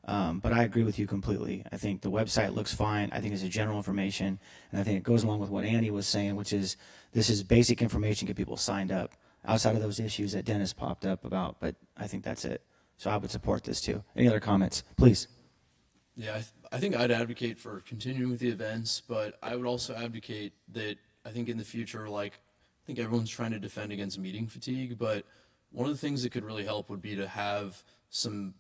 But I agree with you completely. I think the website looks fine. I think it's a general information, and I think it goes along with what Andy was saying, which is this is basic information to get people signed up outside of those issues that Dennis popped up about, but I think that's it. So I would support this too. Any other comments? Please. Yeah, I think I'd advocate for continuing with the events, but I would also advocate that I think in the future, I think everyone's trying to defend against meeting fatigue, but one of the things that could really help would be to have some,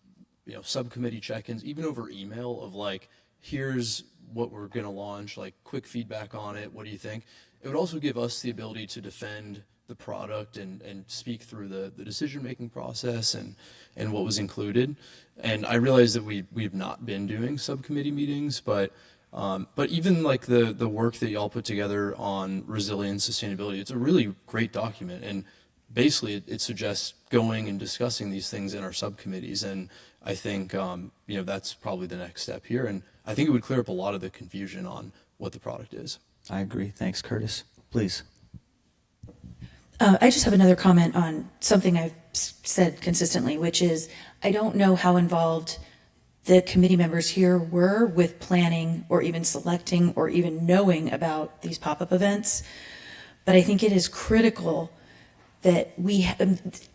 subcommittee check-ins, even over email of here's what we're going to launch, quick feedback on it. What do you think? It would also give us the ability to defend the product and speak through the decision-making process and what was included. And I realize that we've not been doing subcommittee meetings, but even the work that y'all put together on resilience, sustainability, it's a really great document. And basically it suggests going and discussing these things in our subcommittees. And I think, that's probably the next step here. And I think it would clear up a lot of the confusion on what the product is. I agree. Thanks, Curtis. Please. I just have another comment on something I've said consistently, which is I don't know how involved the committee members here were with planning or even selecting or even knowing about these pop-up events. But I think it is critical that we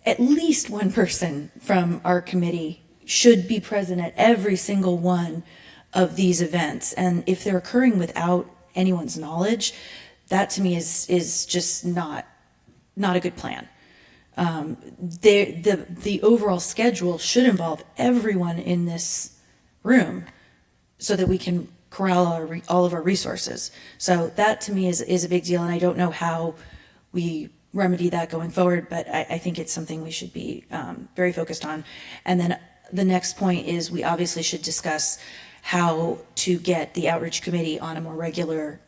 at least one person from our committee should be present at every single one of these events. And if they're occurring without anyone's knowledge, that to me is just not a good plan. The overall schedule should involve everyone in this room so that we can corral all of our resources. So that to me is a big deal, and I don't know how we remedy that going forward, but I think it's something we should be very focused on. And then the next point is we obviously should discuss how to get the outreach committee on a more regular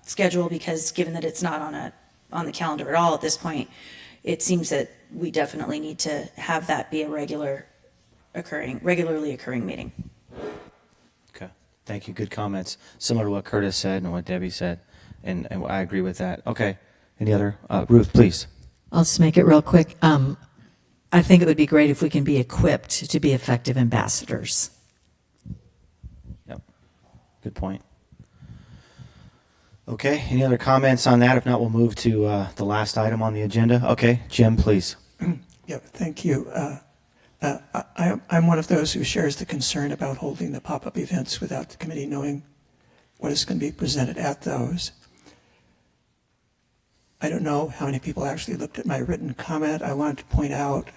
schedule, because given that it's not on the calendar at all at this point, it seems that we definitely need to have that be a regularly occurring meeting. Okay, thank you. Good comments. Similar to what Curtis said and what Debbie said, and I agree with that. Okay, any other? Ruth, please. I'll just make it real quick. I think it would be great if we can be equipped to be effective ambassadors. Yep, good point. Okay, any other comments on that? If not, we'll move to the last item on the agenda. Okay, Jim, please. Yeah, thank you. I'm one of those who shares the concern about holding the pop-up events without the committee knowing what is going to be presented at those. I don't know how many people actually looked at my written comment. I wanted to point out,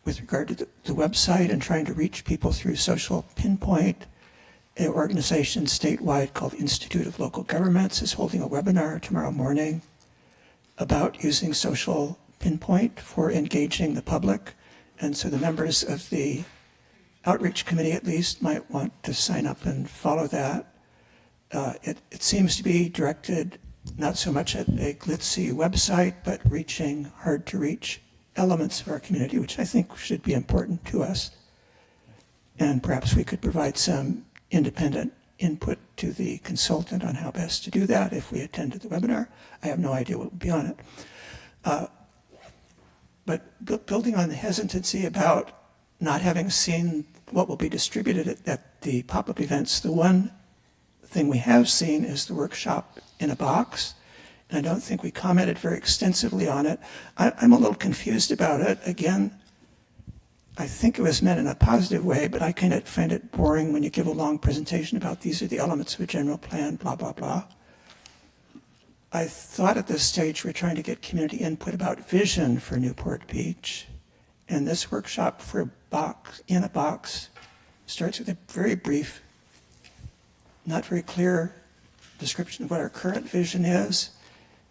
with regard to the website and trying to reach people through social pinpoint, an organization statewide called Institute of Local Governments is holding a webinar tomorrow morning about using social pinpoint for engaging the public. And so the members of the outreach committee at least might want to sign up and follow that. It seems to be directed not so much at a glitzy website, but reaching hard to reach elements of our community, which I think should be important to us. And perhaps we could provide some independent input to the consultant on how best to do that if we attended the webinar. I have no idea what will be on it. But building on the hesitancy about not having seen what will be distributed at the pop-up events, the one thing we have seen is the workshop in a box. And I don't think we commented very extensively on it. I'm a little confused about it. Again, I think it was meant in a positive way, but I kind of find it boring when you give a long presentation about these are the elements of a general plan, blah, blah, blah. I thought at this stage we're trying to get community input about vision for Newport Beach. And this workshop for a box, in a box, starts with a very brief, not very clear description of what our current vision is,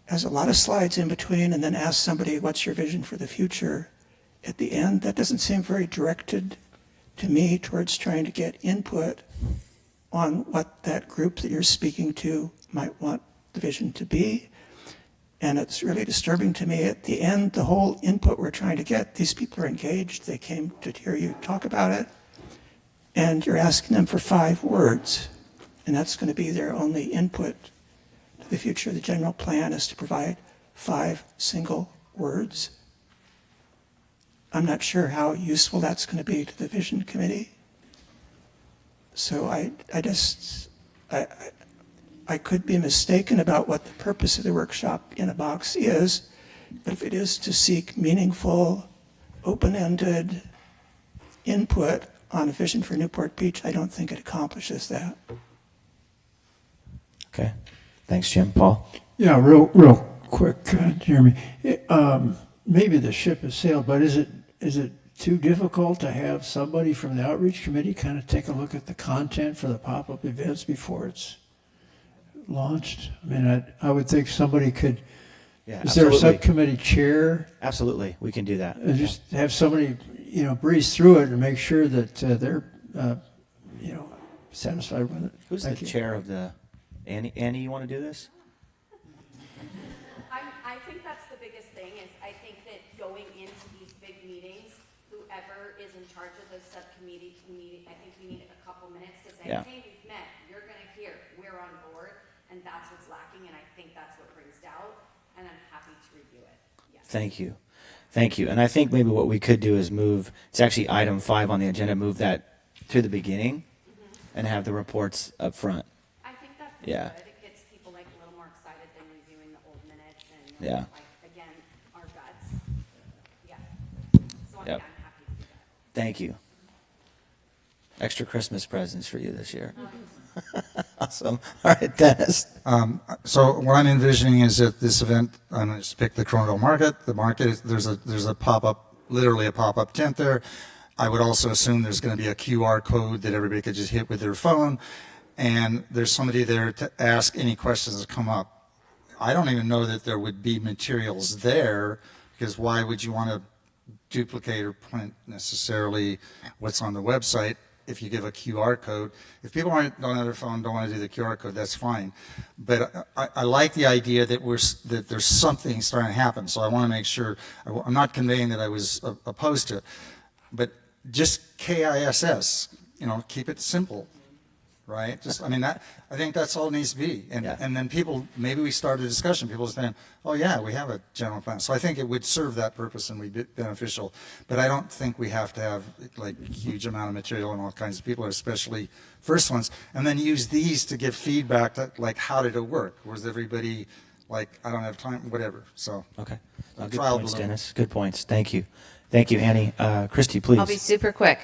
has a lot of slides in between, and then asks somebody, what's your vision for the future? At the end, that doesn't seem very directed to me towards trying to get input on what that group that you're speaking to might want the vision to be. And it's really disturbing to me. At the end, the whole input we're trying to get, these people are engaged. They came to hear you talk about it. And you're asking them for 5 words. And that's going to be their only input to the future. The general plan is to provide 5 single words. I'm not sure how useful that's going to be to the vision committee. So I could be mistaken about what the purpose of the workshop in a box is, but if it is to seek meaningful, open-ended input on a vision for Newport Beach, I don't think it accomplishes that. Okay, thanks, Jim. Paul? Yeah, real quick, Jeremy. Maybe the ship has sailed, but is it too difficult to have somebody from the outreach committee kind of take a look at the content for the pop-up events before it's launched? I mean, I would think somebody could. Yeah, is there a subcommittee chair? Absolutely, we can do that. And just have somebody, breeze through it and make sure that they're, satisfied with it. Who's Thank the you. chair of the? Annie, you want to do this? I think that's the biggest thing is I think that going into these big meetings, whoever is in charge of the subcommittee, I think we need a couple minutes to say, Yeah. hey, we've met, you're going to hear, we're on board, and that's what's lacking, and I think that's what brings doubt, and I'm happy to review it. Yes. Thank you. Thank you. And I think maybe what we could do is move, it's actually item 5 on the agenda, move that to the beginning and have the reports up front. I think that's Yeah. good. It gets people like a little more excited than reviewing the old minutes and Yeah. like again our guts. Yeah. So Yep. I'm happy to do that. Thank you. Extra Christmas presents for you this year. Awesome. All right, Dennis. So what I'm envisioning is that this event, I'm going to just pick the Coronado Market. The market is, there's a pop-up, literally a pop-up tent there. I would also assume there's going to be a QR code that everybody could just hit with their phone, and there's somebody there to ask any questions that come up. I don't even know that there would be materials there, because why would you want to duplicate or print necessarily what's on the website? if you give a QR code. If people don't have their phone, don't want to do the QR code, that's fine. But I like the idea that that there's something starting to happen. So I want to make sure, I'm not conveying that I was opposed to it, but just KISS, keep it simple, right? Just, I mean, I think that's all it needs to be. And then people, maybe we start a discussion, people saying, oh yeah, we have a general plan. So I think it would serve that purpose and be beneficial. But I don't think we have to have like huge amount of material and all kinds of people, especially first ones, and then use these to give feedback to, like, how did it work? Was everybody like, I don't have time, whatever. So okay. Good trial points, balloon. Dennis. Good points. Thank you. Thank you, Annie. Christy, please. I'll be super quick.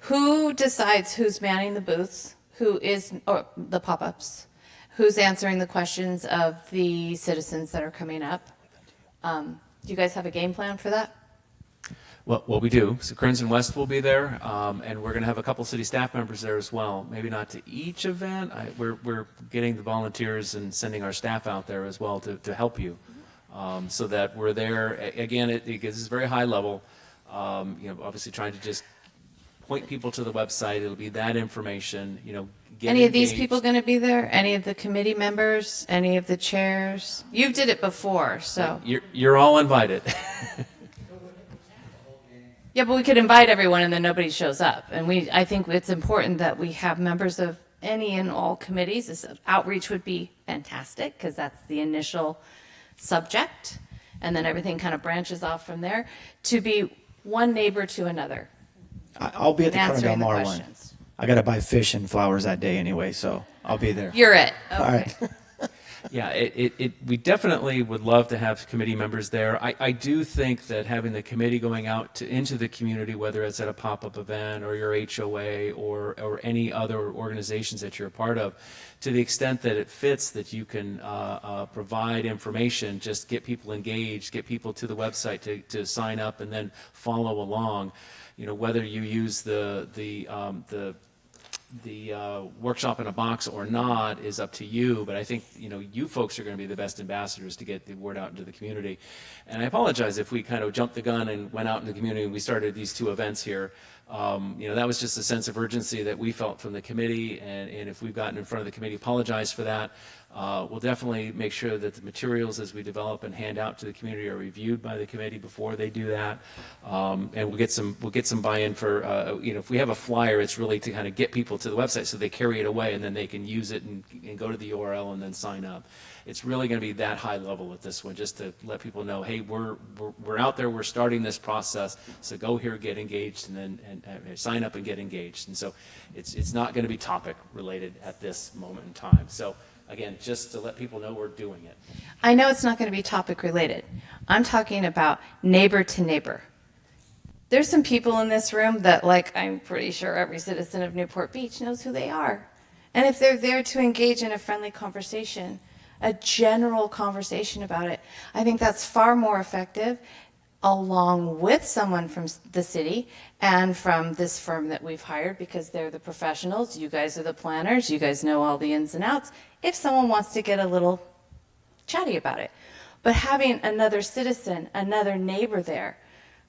Who decides who's manning the booths? Who is, or the pop-ups? Who's answering the questions of the citizens that are coming up? Do you guys have a game plan for that? Well, we do. So Kearns and West will be there, and we're going to have a couple city staff members there as well. Maybe not to each event. We're getting the volunteers and sending our staff out there as well to help you, so that we're there. Again, it is very high level. Obviously trying to just point people to the website. It'll be that information. Get Any of these engaged. people going to be there? Any of the committee members? Any of the chairs? You did it before, so. You're all invited. Yeah, but we could invite everyone and then nobody shows up. And I think it's important that we have members of any and all committees. This outreach would be fantastic because that's the initial subject. And then everything kind of branches off from there to be one neighbor to another. I'll be at the Corona Del Answering the Mar one. questions. I got to buy fish and flowers that day anyway, so I'll be there. You're it. Okay. All right. Yeah, we definitely would love to have committee members there. I do think that having the committee going out into the community, whether it's at a pop-up event or your HOA or any other organizations that you're a part of, to the extent that it fits, that you can provide information, just get people engaged, get people to the website to sign up and then follow along. Whether you use the workshop in a box or not is up to you, but I think you folks are going to be the best ambassadors to get the word out into the community. And I apologize if we kind of jumped the gun and went out in the community and we started these two events here. That was just a sense of urgency that we felt from the committee, and if we've gotten in front of the committee, apologize for that. We'll definitely make sure that the materials as we develop and hand out to the community are reviewed by the committee before they do that, and we'll get some buy-in for if we have a flyer, it's really to kind of get people to the website so they carry it away and then they can use it and go to the URL and then sign up. It's really going to be that high level with this one, just to let people know, hey, we're out there, we're starting this process, so go here, get engaged, and then sign up and get engaged. And so it's not going to be topic related at this moment in time. So again, just to let people know we're doing it. I know it's not going to be topic related. I'm talking about neighbor to neighbor. There's some people in this room that, like, I'm pretty sure every citizen of Newport Beach knows who they are. And if they're there to engage in a friendly conversation, a general conversation about it, I think that's far more effective, along with someone from the city and from this firm that we've hired, because they're the professionals. You guys are the planners. You guys know all the ins and outs. If someone wants to get a little chatty about it. But having another citizen, another neighbor there,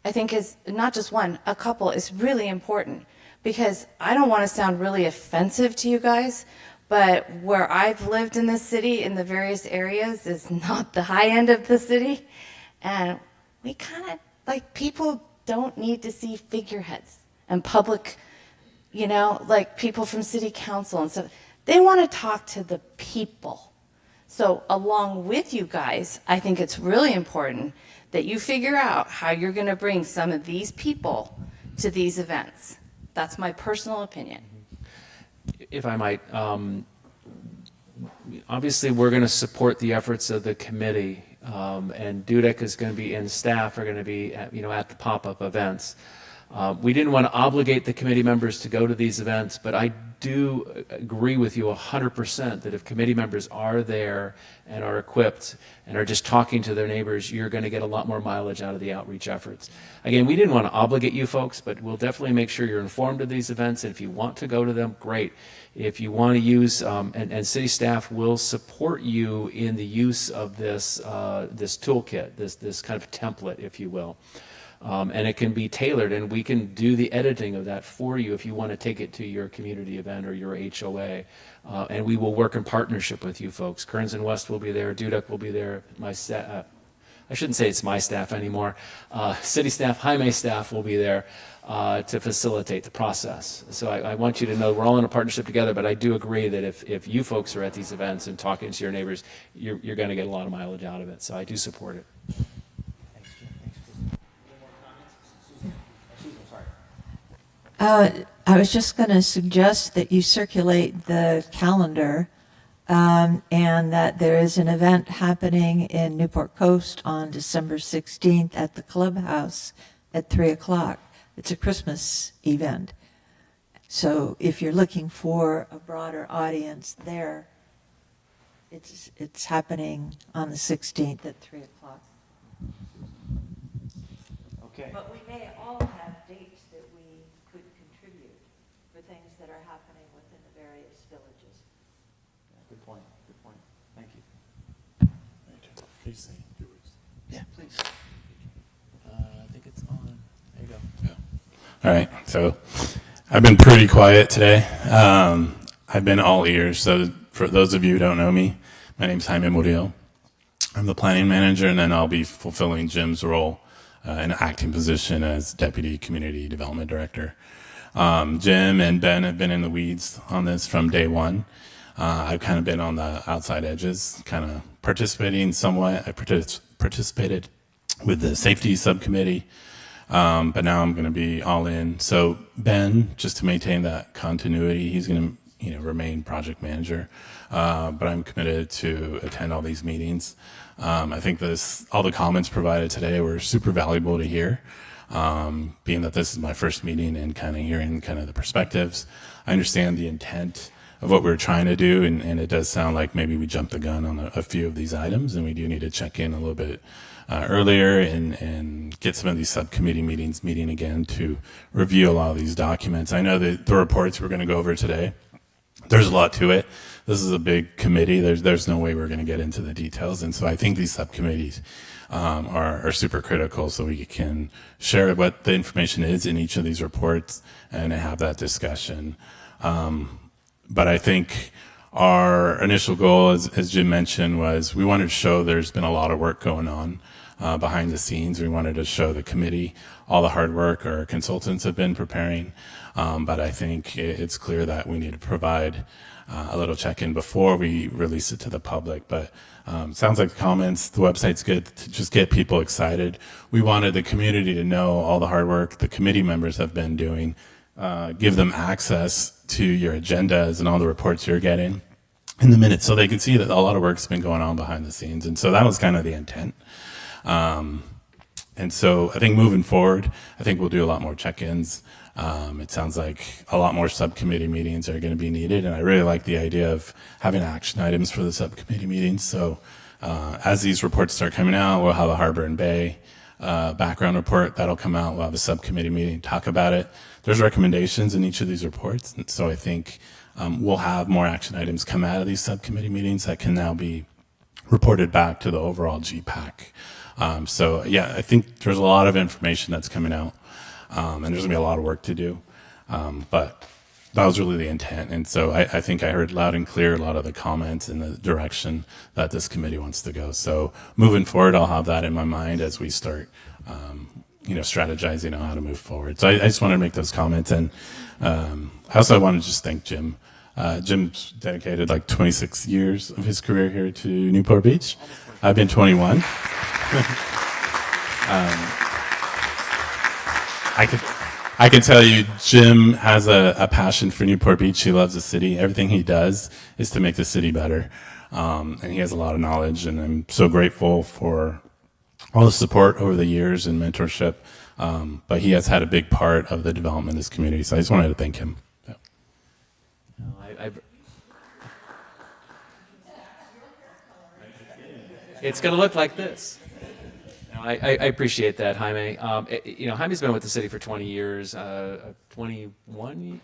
I think is not just one, a couple, is really important, because I don't want to sound really offensive to you guys, but where I've lived in this city in the various areas is not the high end of the city. And we kind of, like, people don't need to see figureheads and public, like people from city council and stuff. They want to talk to the people. So along with you guys, I think it's really important that you figure out how you're going to bring some of these people to these events. That's my personal opinion. If I might, obviously we're going to support the efforts of the committee, and Dudek is going to be, and staff are going to be at the pop-up events. We didn't want to obligate the committee members to go to these events, but I do agree with you 100% that if committee members are there and are equipped and are just talking to their neighbors, you're going to get a lot more mileage out of the outreach efforts. Again, we didn't want to obligate you folks, but we'll definitely make sure you're informed of these events. And if you want to go to them, great. If you want to use, and city staff will support you in the use of this this toolkit, this kind of template, if you will. And it can be tailored, and we can do the editing of that for you if you want to take it to your community event or your HOA. And we will work in partnership with you folks. Kearns and West will be there. Dudek will be there. I shouldn't say it's my staff anymore. City staff, Jaime staff will be there to facilitate the process. So I want you to know we're all in a partnership together, but I do agree that if you folks are at these events and talking to your neighbors, you're going to get a lot of mileage out of it. So I do support it. I was just going to suggest that you circulate the calendar and that there is an event happening in Newport Coast on December 16th at the clubhouse at 3 o'clock. It's a Christmas event. So if you're looking for a broader audience there, it's happening on the 16th at 3 o'clock. Okay. But we may all have dates that we could contribute for things that are happening within the various villages. Good point. Good point. Thank you. Yeah, please. I think it's on. There you go. All right, so I've been pretty quiet today. I've been all ears. So for those of you who don't know me, my name's Jaime Murillo. I'm the planning manager, and then I'll be fulfilling Jim's role in an acting position as Deputy Community Development Director. Jim and Ben have been in the weeds on this from day one. I've kind of been on the outside edges, kind of participating somewhat. I participated with the safety subcommittee. But now I'm going to be all in. So Ben, just to maintain that continuity, he's going to remain project manager. But I'm committed to attend all these meetings. I think all the comments provided today were super valuable to hear. Being that this is my first meeting and kind of hearing kind of the perspectives, I understand the intent of what we're trying to do, and it does sound like maybe we jumped the gun on a few of these items, and we do need to check in a little bit earlier and get some of these subcommittee meetings meeting again to review a lot of these documents. I know that the reports we're going to go over today, there's a lot to it. This is a big committee. There's no way we're going to get into the details. And so I think these subcommittees are super critical so we can share what the information is in each of these reports and have that discussion. But I think our initial goal, as Jim mentioned, was we wanted to show there's been a lot of work going on behind the scenes. We wanted to show the committee all the hard work our consultants have been preparing. But I think it's clear that we need to provide a little check-in before we release it to the public. But sounds like the comments, the website's good to just get people excited. We wanted the community to know all the hard work the committee members have been doing, give them access to your agendas and all the reports you're getting in the minutes so they can see that a lot of work's been going on behind the scenes. And so that was kind of the intent. And so I think moving forward, I think we'll do a lot more check-ins. It sounds like a lot more subcommittee meetings are going to be needed. And I really like the idea of having action items for the subcommittee meetings. So as these reports start coming out, we'll have a Harbor and Bay background report that'll come out. We'll have a subcommittee meeting, talk about it. There's recommendations in each of these reports. And so I think we'll have more action items come out of these subcommittee meetings that can now be reported back to the overall GPAC. So yeah, I think there's a lot of information that's coming out, and there's gonna be a lot of work to do. But that was really the intent. And so I think I heard loud and clear a lot of the comments in the direction that this committee wants to go. So moving forward, I'll have that in my mind as we start, strategizing on how to move forward. So I just wanted to make those comments. And I also want to just thank Jim. Jim's dedicated like 26 years of his career here to Newport Beach. I've been 21. I can tell you, Jim has a passion for Newport Beach. He loves the city. Everything he does is to make the city better. And he has a lot of knowledge, and I'm so grateful for all the support over the years and mentorship. But he has had a big part of the development of this community. So I just wanted to thank him. Yeah. It's going to look like this. No, I appreciate that, Jaime. Jaime's been with the city for 20 years, 21 in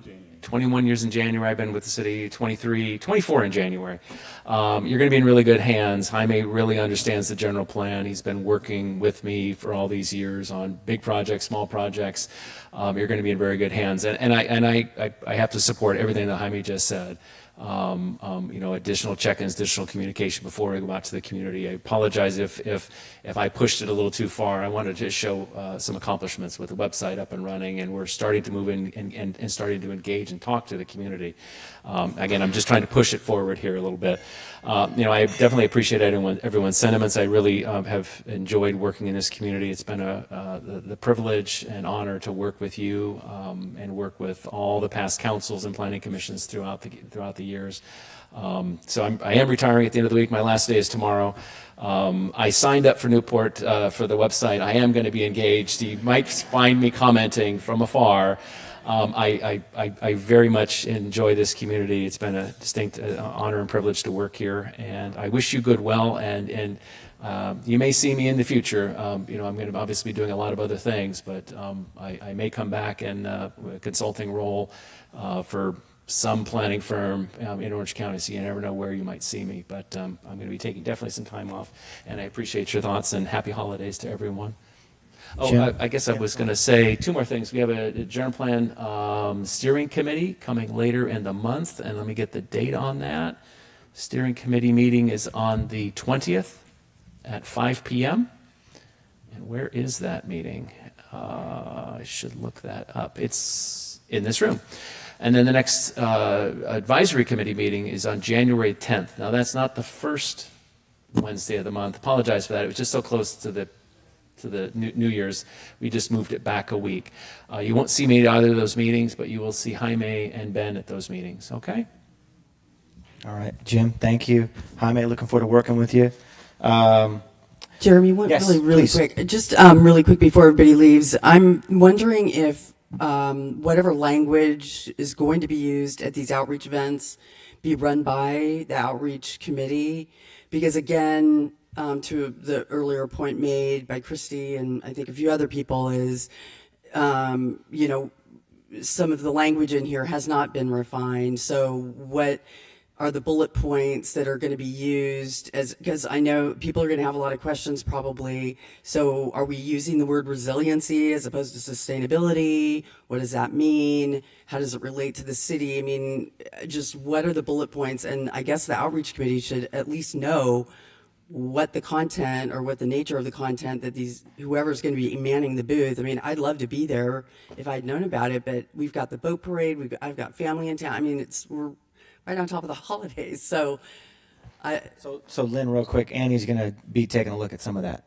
January. 21 years in January. I've been with the city 24 in January. You're going to be in really good hands. Jaime really understands the general plan. He's been working with me for all these years on big projects, small projects. You're going to be in very good hands. And I have to support everything that Jaime just said. Additional check-ins, additional communication before we go out to the community. I apologize if I pushed it a little too far. I wanted to show some accomplishments with the website up and running, and we're starting to move in and starting to engage and talk to the community. Again, I'm just trying to push it forward here a little bit. I definitely appreciate everyone's sentiments. I really have enjoyed working in this community. It's been the privilege and honor to work with you and work with all the past councils and planning commissions throughout the years. So I am retiring at the end of the week. My last day is tomorrow. I signed up for Newport for the website. I am going to be engaged. You might find me commenting from afar. I very much enjoy this community. It's been a distinct honor and privilege to work here, and I wish you good well. And you may see me in the future. I'm going to obviously be doing a lot of other things, but I may come back in a consulting role for some planning firm in Orange County, so you never know where you might see me. But I'm going to be taking definitely some time off, and I appreciate your thoughts, and happy holidays to everyone. Oh, I guess I was going to say two more things. We have a general plan steering committee coming later in the month, and let me get the date on that. Steering committee meeting is on the 20th at 5 p.m. And where is that meeting? I should look that up. It's in this room. And then the next advisory committee meeting is on January 10th. Now, that's not the first Wednesday of the month. Apologize for that. It was just so close to the New Year's. We just moved it back a week. You won't see me at either of those meetings, but you will see Jaime and Ben at those meetings. Okay? All right, Jim, thank you. Jaime, looking forward to working with you. Jeremy, Yes, really please. quick. Just really quick before everybody leaves, I'm wondering if whatever language is going to be used at these outreach events be run by the outreach committee, because again, to the earlier point made by Christy and I think a few other people is, some of the language in here has not been refined. So what are the bullet points that are going to be used because I know people are going to have a lot of questions probably. So are we using the word resiliency as opposed to sustainability? What does that mean? How does it relate to the city? I mean, just what are the bullet points? And I guess the outreach committee should at least know what the content or what the nature of the content that whoever's going to be manning the booth. I mean, I'd love to be there if I'd known about it, but we've got the boat parade. I've got family in town. I mean, we're right on top of the holidays. So Lynn, real quick, Annie's going to be taking a look at some of that.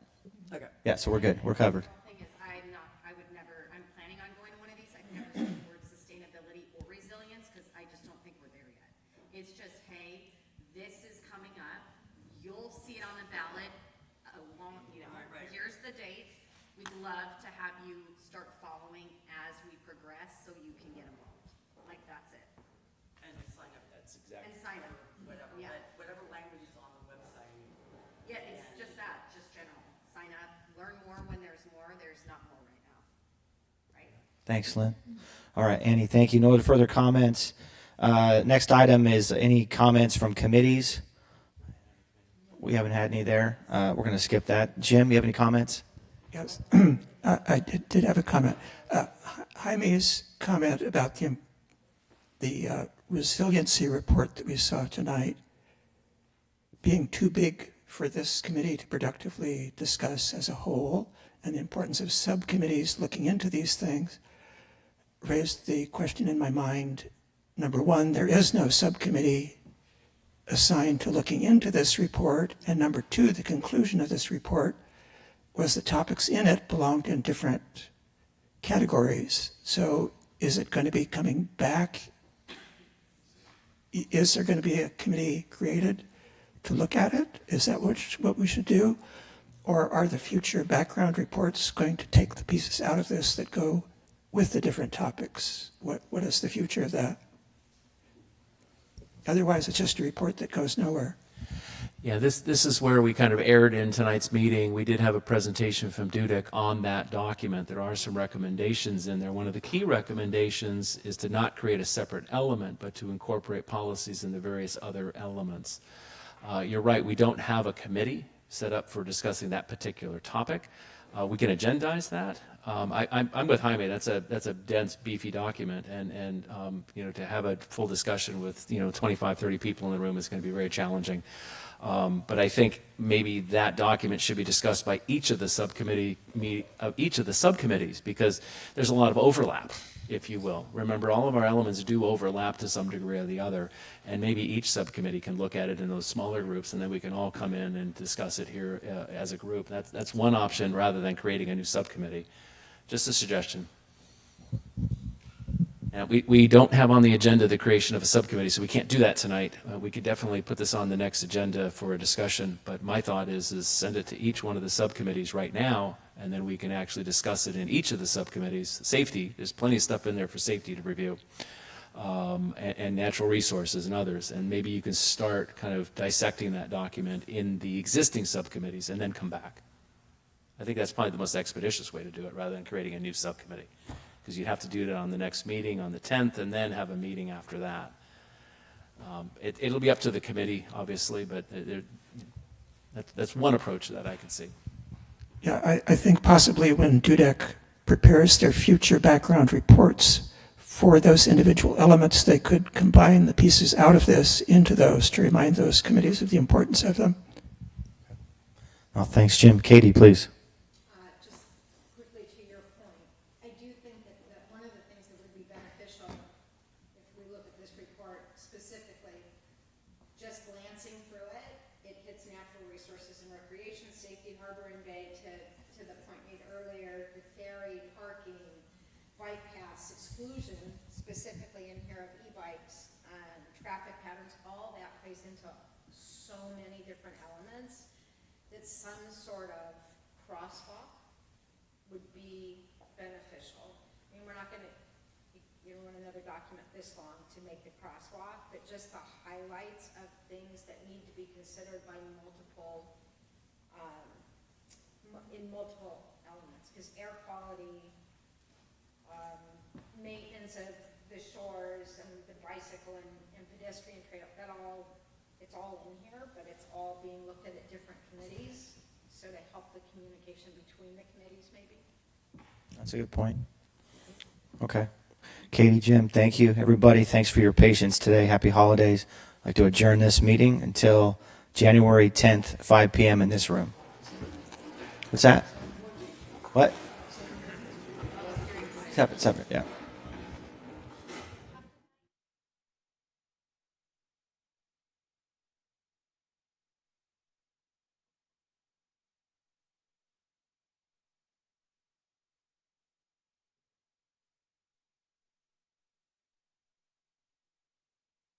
Okay. Yeah, so we're good. We're covered. I'm planning on going to one of these. I've never seen the word sustainability or resilience because I just don't think we're there yet. It's just, hey, this is coming up. You'll see it on the ballot. Here's the dates. We'd love to have you start following as we progress so you can get involved. Like, that's it. And sign up. That's exactly. And sign up. whatever language is on the website. Yeah, it's just that, just general. Sign up, learn more when there's more. There's not more right now. Right? Thanks, Lynn. All right, Annie, thank you. No further comments. Next item is any comments from committees. We haven't had any there. We're going to skip that. Jim, you have any comments? Yes, I did have a comment. Jaime's comment about the resiliency report that we saw tonight being too big for this committee to productively discuss as a whole, and the importance of subcommittees looking into these things raised the question in my mind. Number one, there is no subcommittee assigned to looking into this report, and number two, the conclusion of this report was the topics in it belonged in different categories. So is it going to be coming back? Is there going to be a committee created to look at it? Is that what we should do? Or are the future background reports going to take the pieces out of this that go with the different topics? What is the future of that? Otherwise, it's just a report that goes nowhere. Yeah, this is where we kind of erred in tonight's meeting. We did have a presentation from Dudek on that document. There are some recommendations in there. One of the key recommendations is to not create a separate element, but to incorporate policies in the various other elements. You're right, we don't have a committee set up for discussing that particular topic. We can agendize that. I'm with Jaime. That's a dense, beefy document, and you know, to have a full discussion with 25, 30 people in the room is going to be very challenging. But I think maybe that document should be discussed by each of the subcommittees because there's a lot of overlap, if you will. Remember, all of our elements do overlap to some degree or the other, and maybe each subcommittee can look at it in those smaller groups, and then we can all come in and discuss it here as a group. That's one option rather than creating a new subcommittee. Just a suggestion. And we don't have on the agenda the creation of a subcommittee, so we can't do that tonight. We could definitely put this on the next agenda for a discussion, but my thought is send it to each one of the subcommittees right now, and then we can actually discuss it in each of the subcommittees. Safety, there's plenty of stuff in there for safety to review, and natural resources and others, and maybe you can start kind of dissecting that document in the existing subcommittees and then come back. I think that's probably the most expeditious way to do it rather than creating a new subcommittee, because you'd have to do that on the next meeting on the 10th and then have a meeting after that. It'll be up to the committee, obviously, but that's one approach that I can see. Yeah, I think possibly when Dudek prepares their future background reports for those individual elements, they could combine the pieces out of this into those to remind those committees of the importance of them. Well, thanks, Jim. Katie, please. Just quickly to your point, I do think that one of the things that would be beneficial if we look at this report specifically, just glancing through it, it hits natural resources and recreation, safety, harbor and bay, to the point made earlier, the ferry, parking, bike paths, exclusion, specifically in here of e-bikes, traffic patterns, all that plays into so many different elements that some sort of crosswalk would be beneficial. I mean, we're not going to, you don't want another document this long to make the crosswalk, but just the highlights of things that need to be considered by multiple, in multiple elements, because air quality, maintenance of the shores and the bicycle and pedestrian trail, it's all in here, but it's all being looked at different committees, so to help the communication between the committees maybe. That's a good point. Okay. Katie, Jim, thank you. Everybody, thanks for your patience today. Happy holidays. I'd like to adjourn this meeting until January 10th, 5 p.m. in this room. What's that? What? Separate, yeah.